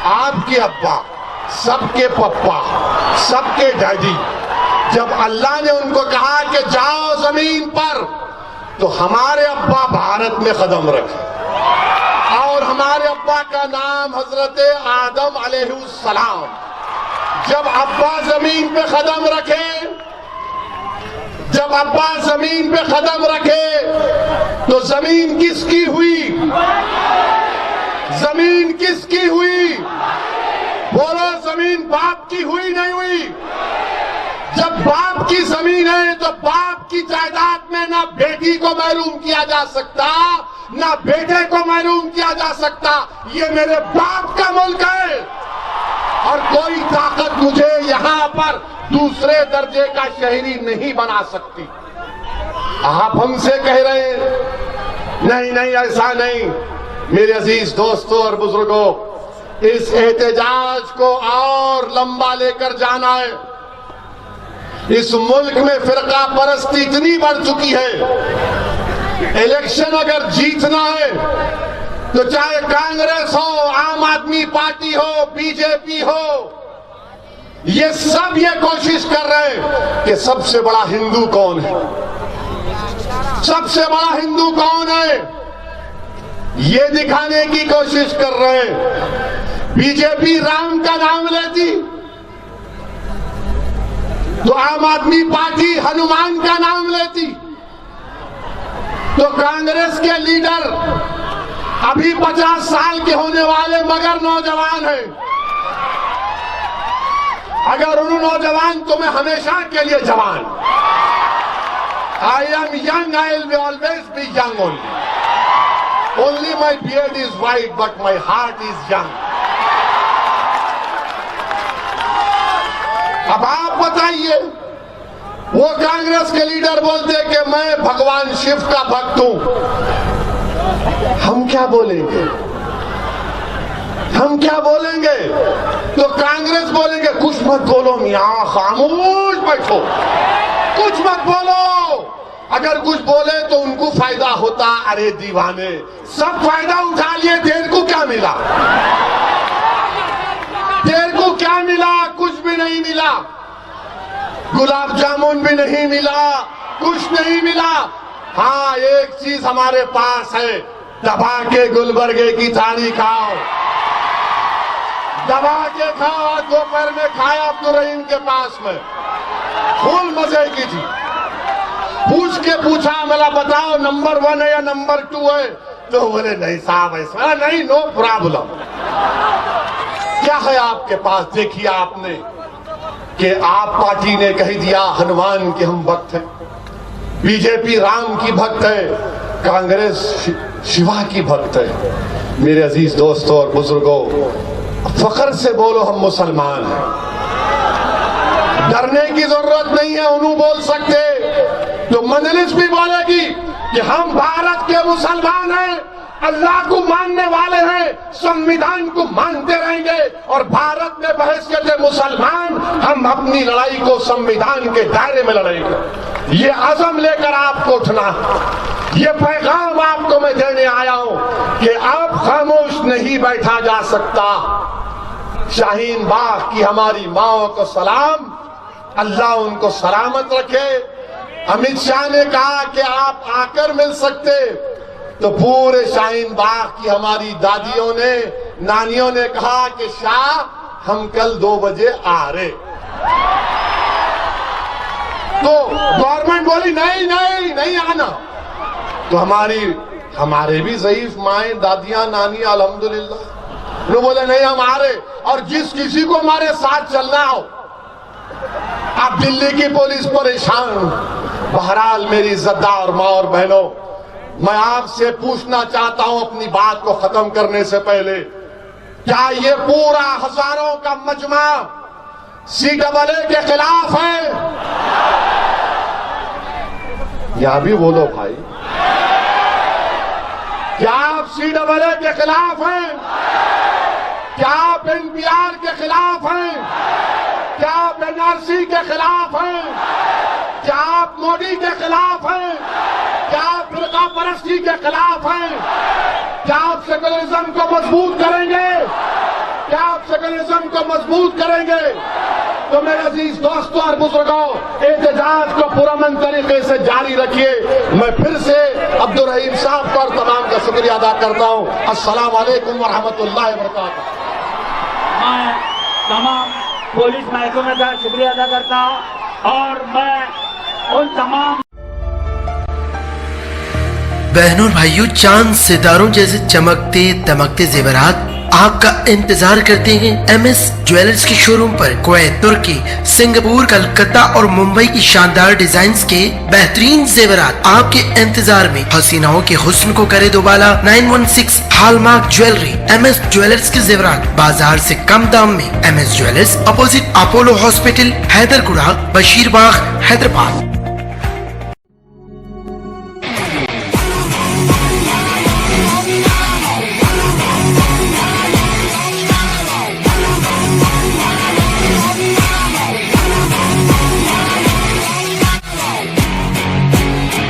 आपके अब्बा, सबके पप्पा, सबके डैडी, जब अल्लाह ने उनको कहा कि जाओ जमीन पर, तो हमारे अब्बा भारत में कदम रखे। और हमारे अब्बा का नाम हजरत आदम अलैहिस्सलाम। जब अब्बा जमीन पे कदम रखे, जब अब्बा जमीन पे कदम रखे, तो जमीन किसकी हुई? जमीन किसकी हुई? बोलो, जमीन बाप की हुई नहीं हुई? जब बाप की जमीन है तो बाप की जायदाद में ना बेटी को महरूम किया जा सकता, ना बेटे को महरूम किया जा सकता। ये मेरे बाप का मुल्क है, और कोई ताकत मुझे यहां पर दूसरे दर्जे का शहरी नहीं बना सकती। आप हमसे कह रहे हैं نہیں نہیں ایسا نہیں میرے عزیز دوستوں اور بزرگوں، اس احتجاج کو اور لمبا لے کر جانا ہے۔ اس ملک میں فرقہ پرستی اتنی بڑھ چکی ہے، الیکشن اگر جیتنا ہے تو چاہے کانگریس ہو، عام آدمی پارٹی ہو، بی جے پی ہو، یہ سب یہ کوشش کر رہے ہیں کہ سب سے بڑا ہندو کون ہے، سب سے بڑا ہندو کون ہے، یہ دکھانے کی کوشش کر رہے ہیں۔ بی جے پی رام کا نام لیتی تو عام آدمی پارٹی ہنومان کا نام لیتی، تو کانگریس کے لیڈر ابھی 50 سال کے ہونے والے مگر نوجوان ہیں۔ اگر انہوں نوجوان تو میں ہمیشہ کے لیے جوان۔ I am young, I will always be young only. Only my beard is white, but my heart is young. اب آپ بتائیے، وہ کانگریس کے لیڈر بولتے کہ میں بھگوان شیو کا بھکت ہوں، ہم کیا بولیں گے؟ ہم کیا بولیں گے؟ تو کانگریس بولیں گے کچھ مت بولو میاں، خاموش بیٹھو، کچھ مت بولو۔ اگر کچھ بولے تو ان کو فائدہ ہوتا، ارے دیوانے سب فائدہ اٹھا لیے، دیر کو کیا ملا؟ دیر کو کیا ملا؟ کچھ بھی نہیں ملا، گلاب جامن بھی نہیں ملا، کچھ نہیں ملا۔ ہاں ایک چیز ہمارے پاس ہے، دبا کے گلبرگے کی تھالی کھاؤ، دبا کے کھاؤ۔ آج دوپہر میں کھایا عبدالرحیم کے پاس میں، پھول مزے کی تھی۔ پوچھ کے پوچھا، ملا بتاؤ نمبر 1 ہے یا نمبر 2 ہے؟ تو بولے نہیں صاحب ایسا نہیں، نو پرابلم۔ کیا ہے آپ کے پاس؟ دیکھیے آپ نے کہ آپ پارٹی نے کہہ دیا ہنومان کے ہم بھکت ہیں، بی جے پی رام کی بھکت ہے، کانگریس شیوا کی بھکت ہے۔ میرے عزیز دوستوں اور بزرگوں، فخر سے بولو ہم مسلمان ہیں، ڈرنے کی ضرورت نہیں ہے۔ انہوں بول سکتے تو مجلس بھی بولے گی کہ ہم بھارت کے مسلمان ہیں، اللہ کو ماننے والے ہیں، سنویدھان کو مانتے رہیں گے، اور بھارت میں بحیثیت مسلمان ہم اپنی لڑائی کو سنویدھان کے دائرے میں لڑیں گے۔ یہ عزم لے کر آپ کو اٹھنا، یہ پیغام آپ کو میں دینے آیا ہوں کہ اب خاموش نہیں بیٹھا جا سکتا۔ شاہین باغ کی ہماری ماں کو سلام، اللہ ان کو سلامت رکھے۔ امت شاہ نے کہا کہ آپ آ کر مل سکتے، تو پورے شاہین باغ کی ہماری دادیوں نے، نانیوں نے کہا کہ شاہ ہم کل 2 بجے آ رہے، تو گورنمنٹ بولی نہیں نہیں نہیں آنا۔ تو ہمارے بھی ضعیف مائیں، دادیاں، نانی الحمدللہ، انہوں بولے نہیں ہم آ رہے، اور جس کسی کو ہمارے ساتھ چلنا ہو۔ اب دلی کی پولیس پریشان۔ بہرحال میری عزتدار ماں اور بہنوں، میں آپ سے پوچھنا چاہتا ہوں اپنی بات کو ختم کرنے سے پہلے، کیا یہ پورا ہزاروں کا مجمع CAA کے خلاف ہے؟ یہاں بھی بولو بھائی، کیا آپ CAA کے خلاف ہیں؟ کیا آپ NPR کے خلاف ہیں؟ کیا آپ NRC کے خلاف ہیں؟ کیا آپ مودی کے خلاف ہیں؟ کیا آپ فرقہ پرستی کے خلاف ہیں؟ کیا آپ سیکولرزم کو مضبوط کریں گے؟ کیا آپ سیکولرزم کو مضبوط کریں گے؟ تو میرے عزیز دوستوں اور بزرگوں، احتجاج کو پرامن طریقے سے جاری رکھیے۔ میں پھر سے عبدالرحیم صاحب کا اور تمام کا شکریہ ادا کرتا ہوں۔ السلام علیکم ورحمۃ اللہ وبرکاتہ۔ میں تمام پولیس محکمے کا شکریہ ادا کرتا ہوں، اور میں ان تمام بہنوں اور بھائیوں، چاند ستاروں جیسے چمکتے دمکتے زیورات آپ کا انتظار کرتے ہیں ایم ایس جویلرز کے شو روم پر۔ کویت، ترکی، سنگاپور، کلکتہ اور ممبئی کی شاندار ڈیزائنز کے بہترین زیورات آپ کے انتظار میں۔ حسیناؤں کے حسن کو کرے دوبالا۔ 916 hallmark jewellery, M S jewellers کے زیورات بازار سے کم دام میں۔ M S jewellers opposite Apollo hospital, Hyderguda, Bashir باغ، حیدرآباد۔